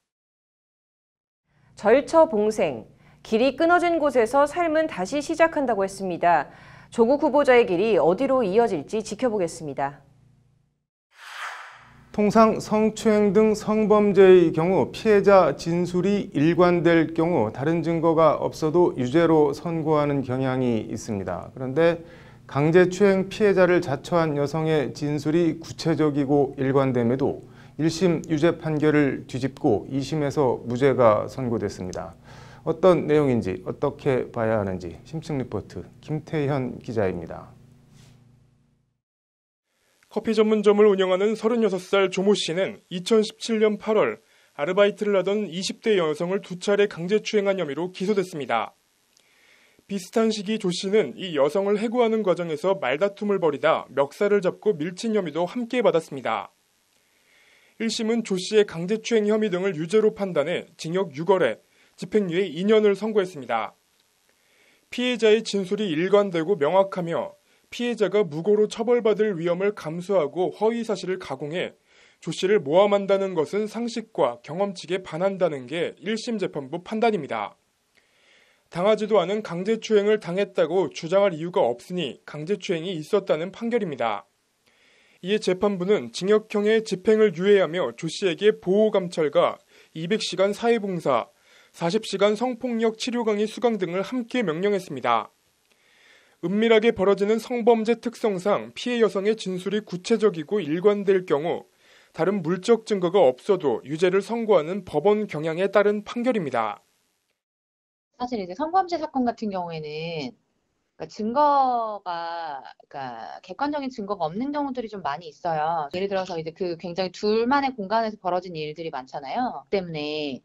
절처봉생, 길이 끊어진 곳에서 삶은 다시 시작한다고 했습니다. 조국 후보자의 길이 어디로 이어질지 지켜보겠습니다. 통상 성추행 등 성범죄의 경우 피해자 진술이 일관될 경우 다른 증거가 없어도 유죄로 선고하는 경향이 있습니다. 그런데 강제추행 피해자를 자처한 여성의 진술이 구체적이고 일관됨에도 1심 유죄 판결을 뒤집고 2심에서 무죄가 선고됐습니다. 어떤 내용인지 어떻게 봐야 하는지 심층 리포트 김태현 기자입니다. 커피 전문점을 운영하는 36살 조모 씨는 2017년 8월 아르바이트를 하던 20대 여성을 2차례 강제추행한 혐의로 기소됐습니다. 비슷한 시기 조 씨는 이 여성을 해고하는 과정에서 말다툼을 벌이다 멱살을 잡고 밀친 혐의도 함께 받았습니다. 1심은 조 씨의 강제추행 혐의 등을 유죄로 판단해 징역 6월에 집행유예 2년을 선고했습니다. 피해자의 진술이 일관되고 명확하며 피해자가 무고로 처벌받을 위험을 감수하고 허위 사실을 가공해 조 씨를 모함한다는 것은 상식과 경험칙에 반한다는 게 1심 재판부 판단입니다. 당하지도 않은 강제추행을 당했다고 주장할 이유가 없으니 강제추행이 있었다는 판결입니다. 이에 재판부는 징역형의 집행을 유예하며 조 씨에게 보호감찰과 200시간 사회봉사, 40시간 성폭력 치료 강의 수강 등을 함께 명령했습니다. 은밀하게 벌어지는 성범죄 특성상 피해 여성의 진술이 구체적이고 일관될 경우 다른 물적 증거가 없어도 유죄를 선고하는 법원 경향에 따른 판결입니다. 사실 이제 성범죄 사건 같은 경우에는 증거가 객관적인 증거가 없는 경우들이 좀 많이 있어요. 예를 들어서 이제 그 굉장히 둘만의 공간에서 벌어진 일들이 많잖아요. 때문에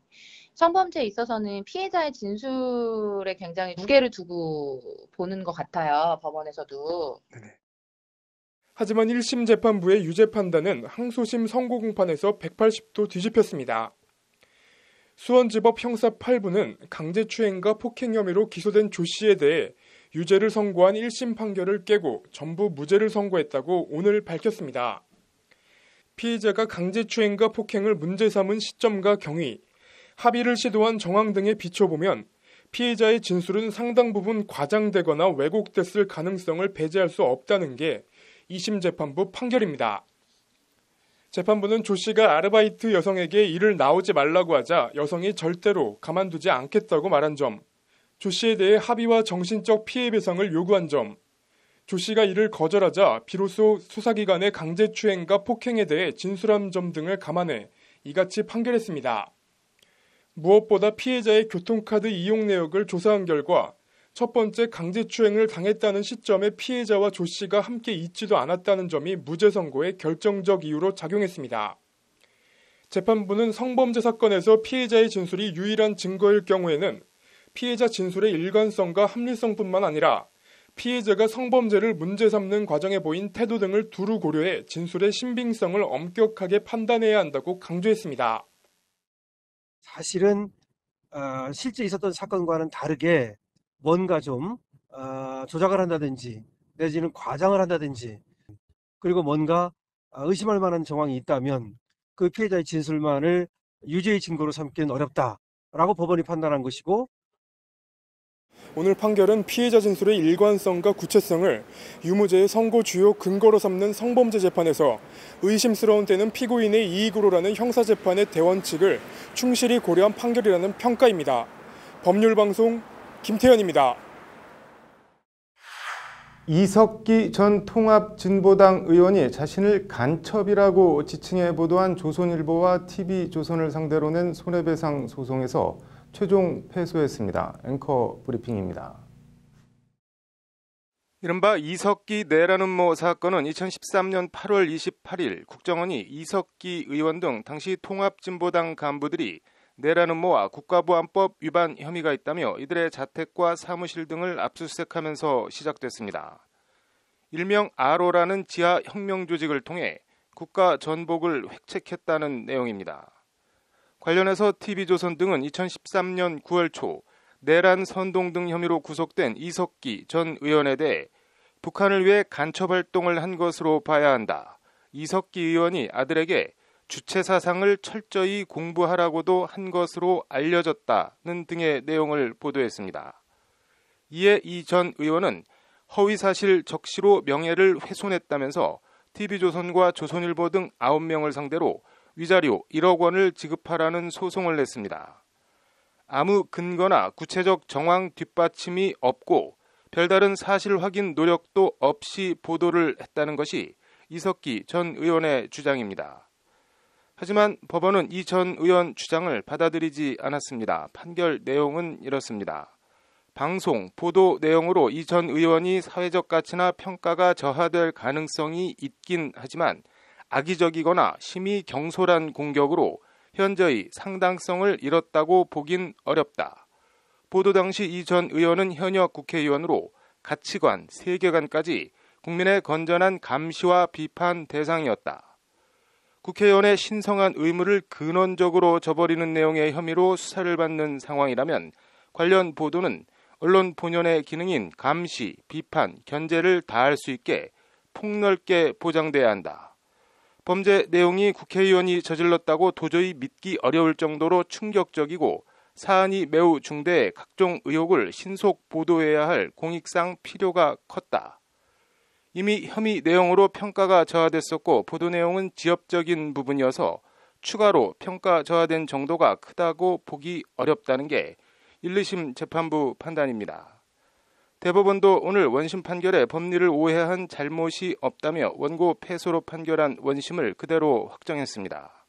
성범죄에 있어서는 피해자의 진술에 굉장히 무게를 두고 보는 것 같아요. 법원에서도. 하지만 1심 재판부의 유죄 판단은 항소심 선고 공판에서 180도 뒤집혔습니다. 수원지법 형사 8부는 강제추행과 폭행 혐의로 기소된 조 씨에 대해 유죄를 선고한 1심 판결을 깨고 전부 무죄를 선고했다고 오늘 밝혔습니다. 피해자가 강제추행과 폭행을 문제 삼은 시점과 경위, 합의를 시도한 정황 등에 비춰보면 피해자의 진술은 상당 부분 과장되거나 왜곡됐을 가능성을 배제할 수 없다는 게 2심 재판부 판결입니다. 재판부는 조 씨가 아르바이트 여성에게 일을 나오지 말라고 하자 여성이 절대로 가만두지 않겠다고 말한 점, 조 씨에 대해 합의와 정신적 피해 배상을 요구한 점, 조 씨가 이를 거절하자 비로소 수사기관의 강제추행과 폭행에 대해 진술한 점 등을 감안해 이같이 판결했습니다. 무엇보다 피해자의 교통카드 이용 내역을 조사한 결과 첫 번째 강제추행을 당했다는 시점에 피해자와 조 씨가 함께 있지도 않았다는 점이 무죄 선고의 결정적 이유로 작용했습니다. 재판부는 성범죄 사건에서 피해자의 진술이 유일한 증거일 경우에는 피해자 진술의 일관성과 합리성뿐만 아니라 피해자가 성범죄를 문제 삼는 과정에 보인 태도 등을 두루 고려해 진술의 신빙성을 엄격하게 판단해야 한다고 강조했습니다. 사실은 실제 있었던 사건과는 다르게 뭔가 좀 조작을 한다든지 내지는 과장을 한다든지 그리고 뭔가 의심할 만한 정황이 있다면 그 피해자의 진술만을 유죄의 증거로 삼기는 어렵다라고 법원이 판단한 것이고, 오늘 판결은 피해자 진술의 일관성과 구체성을 유무죄의 선고 주요 근거로 삼는 성범죄 재판에서 의심스러운 때는 피고인의 이익으로라는 형사재판의 대원칙을 충실히 고려한 판결이라는 평가입니다. 법률방송 김태현입니다. 이석기 전 통합진보당 의원이 자신을 간첩이라고 지칭해 보도한 조선일보와 TV조선을 상대로 낸 손해배상 소송에서 최종 패소했습니다. 앵커 브리핑입니다. 이른바 이석기 내라는 모 사건은 2013년 8월 28일 국정원이 이석기 의원 등 당시 통합진보당 간부들이 내라는 모와 국가보안법 위반 혐의가 있다며 이들의 자택과 사무실 등을 압수수색하면서 시작됐습니다. 일명 아로라는 지하 혁명 조직을 통해 국가 전복을 획책했다는 내용입니다. 관련해서 TV조선 등은 2013년 9월 초 내란 선동 등 혐의로 구속된 이석기 전 의원에 대해 북한을 위해 간첩 활동을 한 것으로 봐야 한다. 이석기 의원이 아들에게 주체 사상을 철저히 공부하라고도 한 것으로 알려졌다는 등의 내용을 보도했습니다. 이에 이 전 의원은 허위사실 적시로 명예를 훼손했다면서 TV조선과 조선일보 등 9명을 상대로 위자료 1억 원을 지급하라는 소송을 냈습니다. 아무 근거나 구체적 정황 뒷받침이 없고 별다른 사실 확인 노력도 없이 보도를 했다는 것이 이석기 전 의원의 주장입니다. 하지만 법원은 이 전 의원 주장을 받아들이지 않았습니다. 판결 내용은 이렇습니다. 방송, 보도 내용으로 이 전 의원이 사회적 가치나 평가가 저하될 가능성이 있긴 하지만 악의적이거나 심히 경솔한 공격으로 현저히 상당성을 잃었다고 보긴 어렵다. 보도 당시 이 전 의원은 현역 국회의원으로 가치관, 세계관까지 국민의 건전한 감시와 비판 대상이었다. 국회의원의 신성한 의무를 근원적으로 저버리는 내용의 혐의로 수사를 받는 상황이라면 관련 보도는 언론 본연의 기능인 감시, 비판, 견제를 다할 수 있게 폭넓게 보장돼야 한다. 범죄 내용이 국회의원이 저질렀다고 도저히 믿기 어려울 정도로 충격적이고 사안이 매우 중대해 각종 의혹을 신속 보도해야 할 공익상 필요가 컸다. 이미 혐의 내용으로 평가가 저하됐었고 보도 내용은 지엽적인 부분이어서 추가로 평가 저하된 정도가 크다고 보기 어렵다는 게 1, 2심 재판부 판단입니다. 대법원도 오늘 원심 판결에 법리를 오해한 잘못이 없다며 원고 패소로 판결한 원심을 그대로 확정했습니다.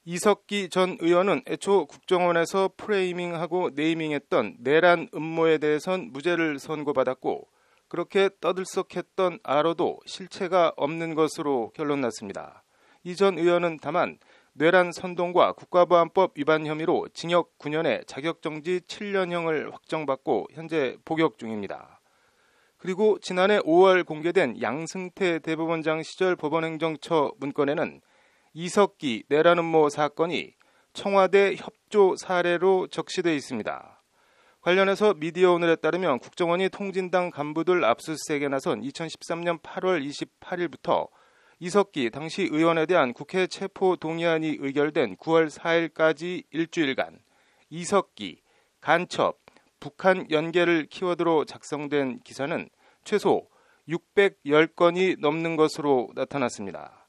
이석기 전 의원은 애초 국정원에서 프레이밍하고 네이밍했던 내란 음모에 대해선 무죄를 선고받았고 그렇게 떠들썩했던 아로도 실체가 없는 것으로 결론났습니다. 이 전 의원은 다만 내란 선동과 국가보안법 위반 혐의로 징역 9년에 자격정지 7년형을 확정받고 현재 복역 중입니다. 그리고 지난해 5월 공개된 양승태 대법원장 시절 법원행정처 문건에는 이석기 내란 음모 사건이 청와대 협조 사례로 적시되어 있습니다. 관련해서 미디어오늘에 따르면 국정원이 통진당 간부들 압수수색에 나선 2013년 8월 28일부터 이석기 당시 의원에 대한 국회 체포 동의안이 의결된 9월 4일까지 일주일간 이석기, 간첩, 북한 연계를 키워드로 작성된 기사는 최소 610건이 넘는 것으로 나타났습니다.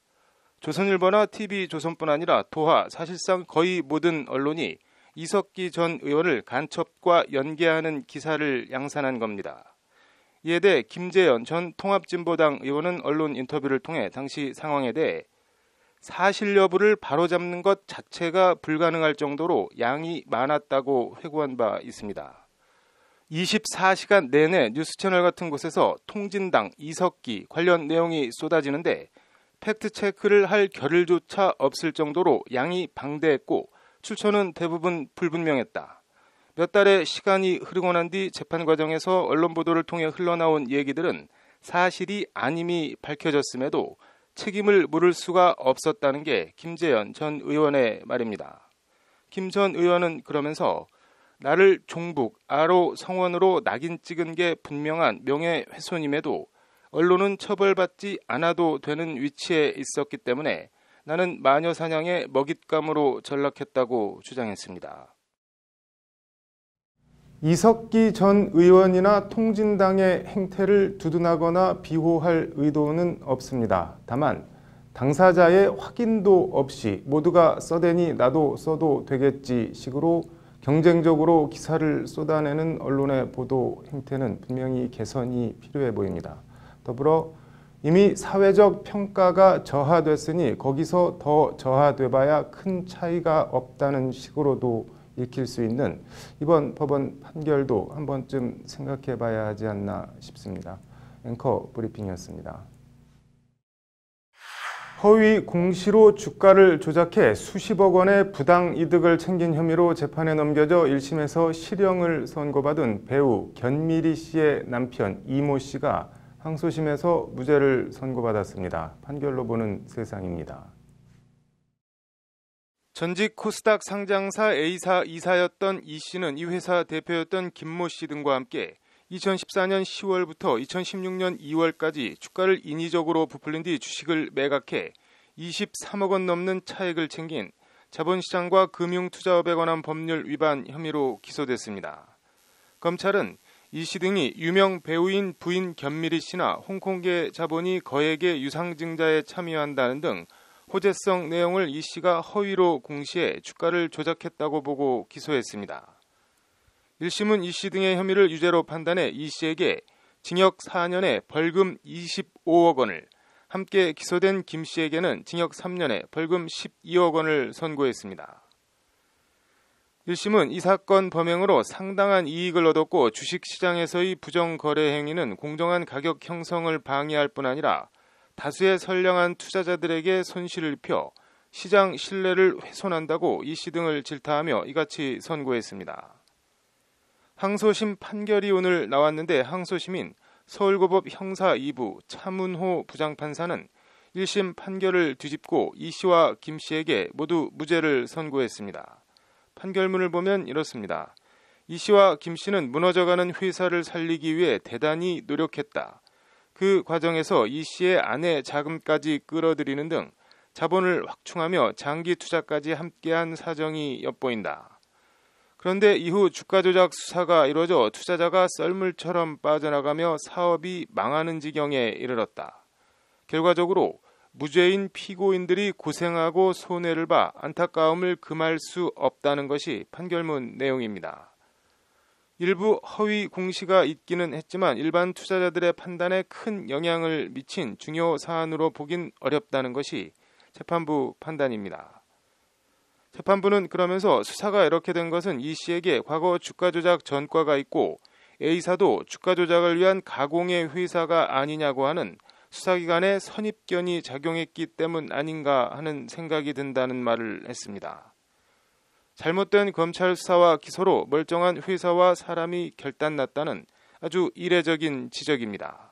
조선일보나 TV조선뿐 아니라 도하, 사실상 거의 모든 언론이 이석기 전 의원을 간첩과 연계하는 기사를 양산한 겁니다. 이에 대해 김재현 전 통합진보당 의원은 언론 인터뷰를 통해 당시 상황에 대해 사실 여부를 바로잡는 것 자체가 불가능할 정도로 양이 많았다고 회고한 바 있습니다. 24시간 내내 뉴스 채널 같은 곳에서 통진당, 이석기 관련 내용이 쏟아지는데 팩트체크를 할 겨를조차 없을 정도로 양이 방대했고 출처는 대부분 불분명했다. 몇 달의 시간이 흐르고 난 뒤 재판 과정에서 언론 보도를 통해 흘러나온 얘기들은 사실이 아님이 밝혀졌음에도 책임을 물을 수가 없었다는 게 김재현 전 의원의 말입니다. 김 전 의원은 그러면서 나를 종북, 아로 성원으로 낙인 찍은 게 분명한 명예훼손임에도 언론은 처벌받지 않아도 되는 위치에 있었기 때문에 나는 마녀 사냥의 먹잇감으로 전락했다고 주장했습니다. 이석기 전 의원이나 통진당의 행태를 두둔하거나 비호할 의도는 없습니다. 다만 당사자의 확인도 없이 모두가 써대니 나도 써도 되겠지 식으로 경쟁적으로 기사를 쏟아내는 언론의 보도 행태는 분명히 개선이 필요해 보입니다. 더불어 이미 사회적 평가가 저하됐으니 거기서 더 저하돼봐야 큰 차이가 없다는 식으로도 읽힐 수 있는 이번 법원 판결도 한 번쯤 생각해 봐야 하지 않나 싶습니다. 앵커 브리핑이었습니다. 허위 공시로 주가를 조작해 수십억 원의 부당 이득을 챙긴 혐의로 재판에 넘겨져 1심에서 실형을 선고받은 배우 견미리 씨의 남편 이모 씨가 항소심에서 무죄를 선고받았습니다. 판결로 보는 세상입니다. 전직 코스닥 상장사 A사 이사였던 이 씨는 이 회사 대표였던 김모 씨 등과 함께 2014년 10월부터 2016년 2월까지 주가를 인위적으로 부풀린 뒤 주식을 매각해 23억 원 넘는 차익을 챙긴 자본시장과 금융투자업에 관한 법률 위반 혐의로 기소됐습니다. 검찰은 이 씨 등이 유명 배우인 부인 견미리 씨나 홍콩계 자본이 거액의 유상증자에 참여한다는 등 호재성 내용을 이 씨가 허위로 공시해 주가를 조작했다고 보고 기소했습니다. 1심은 이 씨 등의 혐의를 유죄로 판단해 이 씨에게 징역 4년에 벌금 25억 원을, 함께 기소된 김 씨에게는 징역 3년에 벌금 12억 원을 선고했습니다. 1심은 이 사건 범행으로 상당한 이익을 얻었고 주식시장에서의 부정거래 행위는 공정한 가격 형성을 방해할 뿐 아니라 다수의 선량한 투자자들에게 손실을 입혀 시장 신뢰를 훼손한다고 이 씨 등을 질타하며 이같이 선고했습니다. 항소심 판결이 오늘 나왔는데 항소심인 서울고법 형사 2부 차문호 부장판사는 1심 판결을 뒤집고 이 씨와 김 씨에게 모두 무죄를 선고했습니다. 판결문을 보면 이렇습니다. 이 씨와 김 씨는 무너져가는 회사를 살리기 위해 대단히 노력했다. 그 과정에서 이 씨의 아내 자금까지 끌어들이는 등 자본을 확충하며 장기 투자까지 함께한 사정이 엿보인다. 그런데 이후 주가 조작 수사가 이루어져 투자자가 썰물처럼 빠져나가며 사업이 망하는 지경에 이르렀다. 결과적으로 무죄인 피고인들이 고생하고 손해를 봐 안타까움을 금할 수 없다는 것이 판결문 내용입니다. 일부 허위 공시가 있기는 했지만 일반 투자자들의 판단에 큰 영향을 미친 중요 사안으로 보긴 어렵다는 것이 재판부 판단입니다. 재판부는 그러면서 수사가 이렇게 된 것은 이 씨에게 과거 주가 조작 전과가 있고 A사도 주가 조작을 위한 가공의 회사가 아니냐고 하는 수사기관의 선입견이 작용했기 때문 아닌가 하는 생각이 든다는 말을 했습니다. 잘못된 검찰 수사와 기소로 멀쩡한 회사와 사람이 결단났다는 아주 이례적인 지적입니다.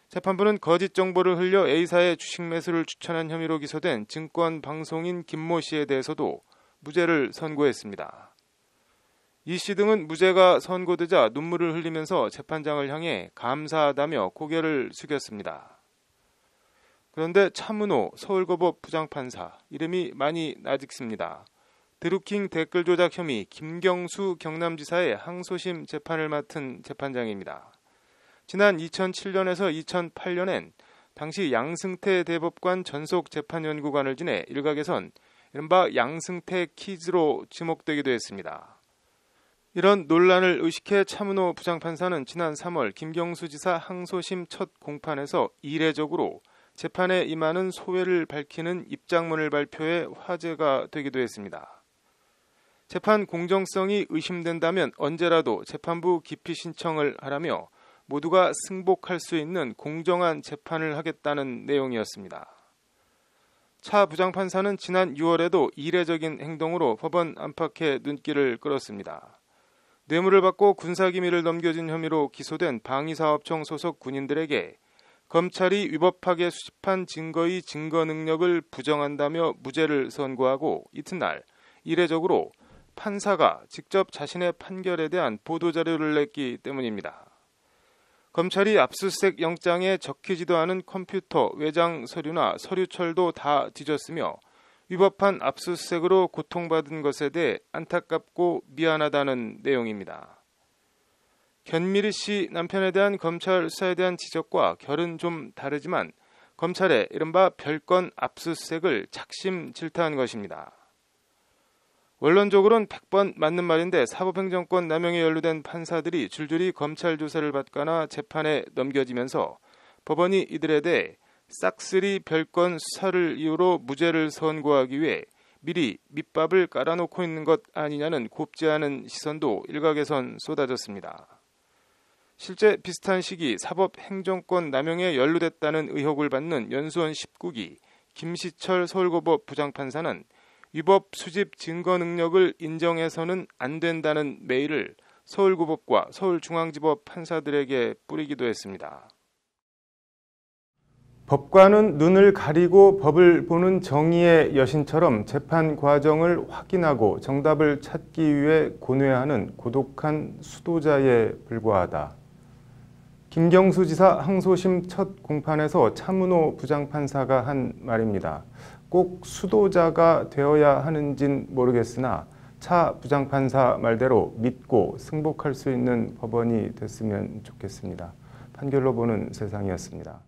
재판부는 거짓 정보를 흘려 A사의 주식 매수를 추천한 혐의로 기소된 증권방송인 김모 씨에 대해서도 무죄를 선고했습니다. 이 씨 등은 무죄가 선고되자 눈물을 흘리면서 재판장을 향해 감사하다며 고개를 숙였습니다. 그런데 차문호 서울고법 부장판사, 이름이 많이 낯익습니다. 드루킹 댓글 조작 혐의 김경수 경남지사의 항소심 재판을 맡은 재판장입니다. 지난 2007년에서 2008년엔 당시 양승태 대법관 전속 재판연구관을 지내 일각에선 이른바 양승태 키즈로 지목되기도 했습니다. 이런 논란을 의식해 차문호 부장판사는 지난 3월 김경수 지사 항소심 첫 공판에서 이례적으로 재판에 임하는 소회를 밝히는 입장문을 발표해 화제가 되기도 했습니다. 재판 공정성이 의심된다면 언제라도 재판부 기피 신청을 하라며 모두가 승복할 수 있는 공정한 재판을 하겠다는 내용이었습니다. 차 부장판사는 지난 6월에도 이례적인 행동으로 법원 안팎의 눈길을 끌었습니다. 뇌물을 받고 군사기밀을 넘겨준 혐의로 기소된 방위사업청 소속 군인들에게 검찰이 위법하게 수집한 증거의 증거 능력을 부정한다며 무죄를 선고하고 이튿날 이례적으로 판사가 직접 자신의 판결에 대한 보도자료를 냈기 때문입니다. 검찰이 압수수색 영장에 적히지도 않은 컴퓨터, 외장 서류나 서류철도 다 뒤졌으며 위법한 압수수색으로 고통받은 것에 대해 안타깝고 미안하다는 내용입니다. 견미리 씨 남편에 대한 검찰 수사에 대한 지적과 결은 좀 다르지만 검찰의 이른바 별건 압수수색을 작심 질타한 것입니다. 원론적으로는 100번 맞는 말인데 사법행정권 남용에 연루된 판사들이 줄줄이 검찰 조사를 받거나 재판에 넘겨지면서 법원이 이들에 대해 싹쓸이 별건 수사를 이유로 무죄를 선고하기 위해 미리 밑밥을 깔아놓고 있는 것 아니냐는 곱지 않은 시선도 일각에선 쏟아졌습니다. 실제 비슷한 시기 사법행정권 남용에 연루됐다는 의혹을 받는 연수원 19기 김시철 서울고법 부장판사는 위법 수집 증거 능력을 인정해서는 안 된다는 메일을 서울고법과 서울중앙지법 판사들에게 뿌리기도 했습니다. 법관은 눈을 가리고 법을 보는 정의의 여신처럼 재판 과정을 확인하고 정답을 찾기 위해 고뇌하는 고독한 수도자에 불과하다. 김경수 지사 항소심 첫 공판에서 차문호 부장판사가 한 말입니다. 꼭 수도자가 되어야 하는진 모르겠으나 차 부장판사 말대로 믿고 승복할 수 있는 법원이 됐으면 좋겠습니다. 판결로 보는 세상이었습니다.